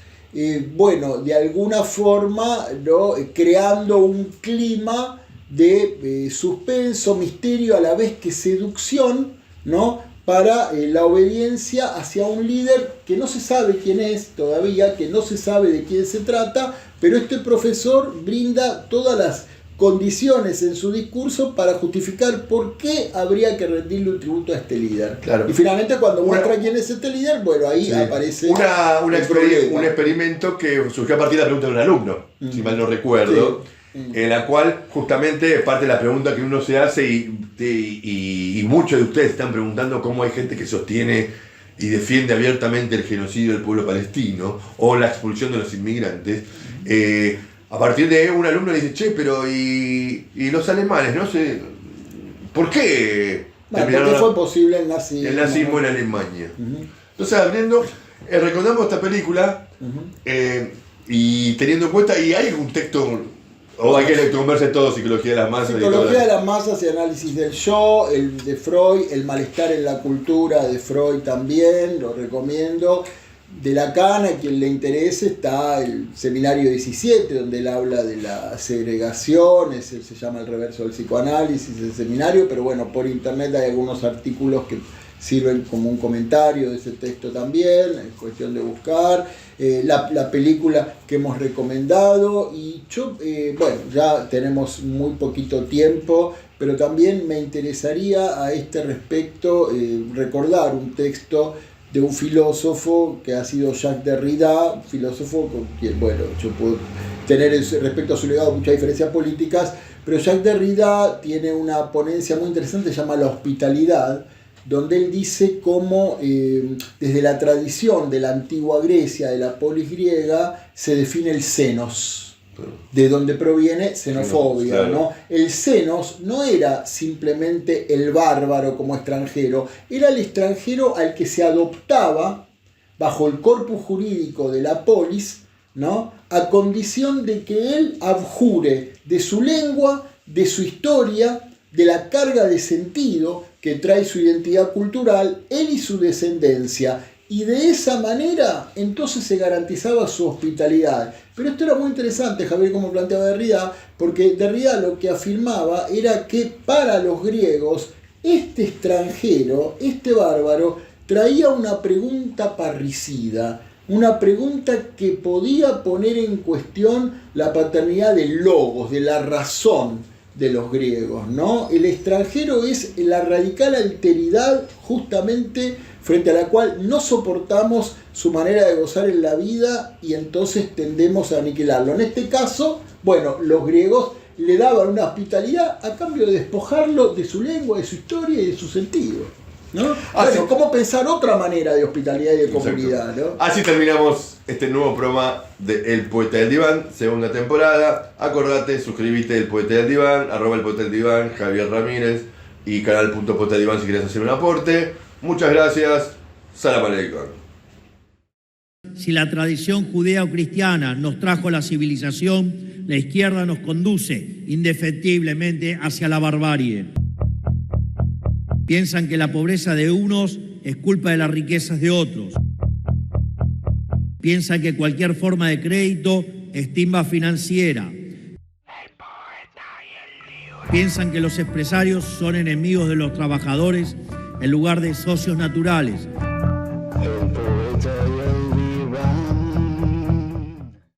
bueno, de alguna forma, ¿no? Creando un clima de suspenso, misterio, a la vez que seducción, ¿no? Para la obediencia hacia un líder que no se sabe quién es todavía, que no se sabe de quién se trata, pero este profesor brinda todas las condiciones en su discurso para justificar por qué habría que rendirle un tributo a este líder. Claro. Y finalmente cuando muestra quién es este líder, bueno, ahí aparece un experimento que surgió a partir de la pregunta de un alumno, si mal no recuerdo. Sí. En la cual justamente parte de la pregunta que uno se hace y muchos de ustedes están preguntando cómo hay gente que sostiene y defiende abiertamente el genocidio del pueblo palestino o la expulsión de los inmigrantes. A partir de un alumno le dice, che, pero y los alemanes, no sé, ¿por qué? ¿Por qué fue posible el nazismo en Alemania? Entonces, abriendo, recordamos esta película y teniendo en cuenta, y hay un texto. O hay que tomarse todo, psicología de las masas. Psicología de las masas y análisis del yo, el de Freud, el malestar en la cultura de Freud también, lo recomiendo. De Lacan, a quien le interese, está el Seminario 17, donde él habla de la segregación, se llama el reverso del psicoanálisis, el seminario, pero bueno, por internet hay algunos artículos que sirven como un comentario de ese texto también, es cuestión de buscar. La película que hemos recomendado y yo, bueno, ya tenemos muy poquito tiempo, pero también me interesaría a este respecto recordar un texto de un filósofo que ha sido Jacques Derrida, un filósofo con quien, bueno, yo puedo tener respecto a su legado muchas diferencias políticas, pero Jacques Derrida tiene una ponencia muy interesante, se llama La Hospitalidad, donde él dice cómo desde la tradición de la antigua Grecia, de la polis griega, se define el xenos, de donde proviene xenofobia, claro. ¿No? El xenos no era simplemente el bárbaro como extranjero, era el extranjero al que se adoptaba bajo el corpus jurídico de la polis, ¿no? A condición de que él abjure de su lengua, de su historia, de la carga de sentido que trae su identidad cultural, él y su descendencia, y de esa manera entonces se garantizaba su hospitalidad. Pero esto era muy interesante, Javier, como planteaba Derrida, porque Derrida lo que afirmaba era que para los griegos este extranjero, este bárbaro, traía una pregunta parricida, una pregunta que podía poner en cuestión la paternidad del logos, de la razón de los griegos, ¿no? El extranjero es la radical alteridad justamente frente a la cual no soportamos su manera de gozar en la vida y entonces tendemos a aniquilarlo. En este caso, bueno, los griegos le daban una hospitalidad a cambio de despojarlo de su lengua, de su historia y de su sentido, ¿no? Bueno, ¿cómo pensar otra manera de hospitalidad y de comunidad, ¿no? Así terminamos este nuevo programa de El Poeta del Diván, segunda temporada. Acordate, suscríbete El Poeta del Diván, @El Poeta del Diván, Javier Ramírez y canal.poeta del Diván si quieres hacer un aporte. Muchas gracias. Salam aleikum. Si la tradición judeo-cristiana nos trajo la civilización, la izquierda nos conduce indefectiblemente hacia la barbarie. Piensan que la pobreza de unos es culpa de las riquezas de otros. Piensan que cualquier forma de crédito es timba financiera. Piensan que los empresarios son enemigos de los trabajadores en lugar de socios naturales.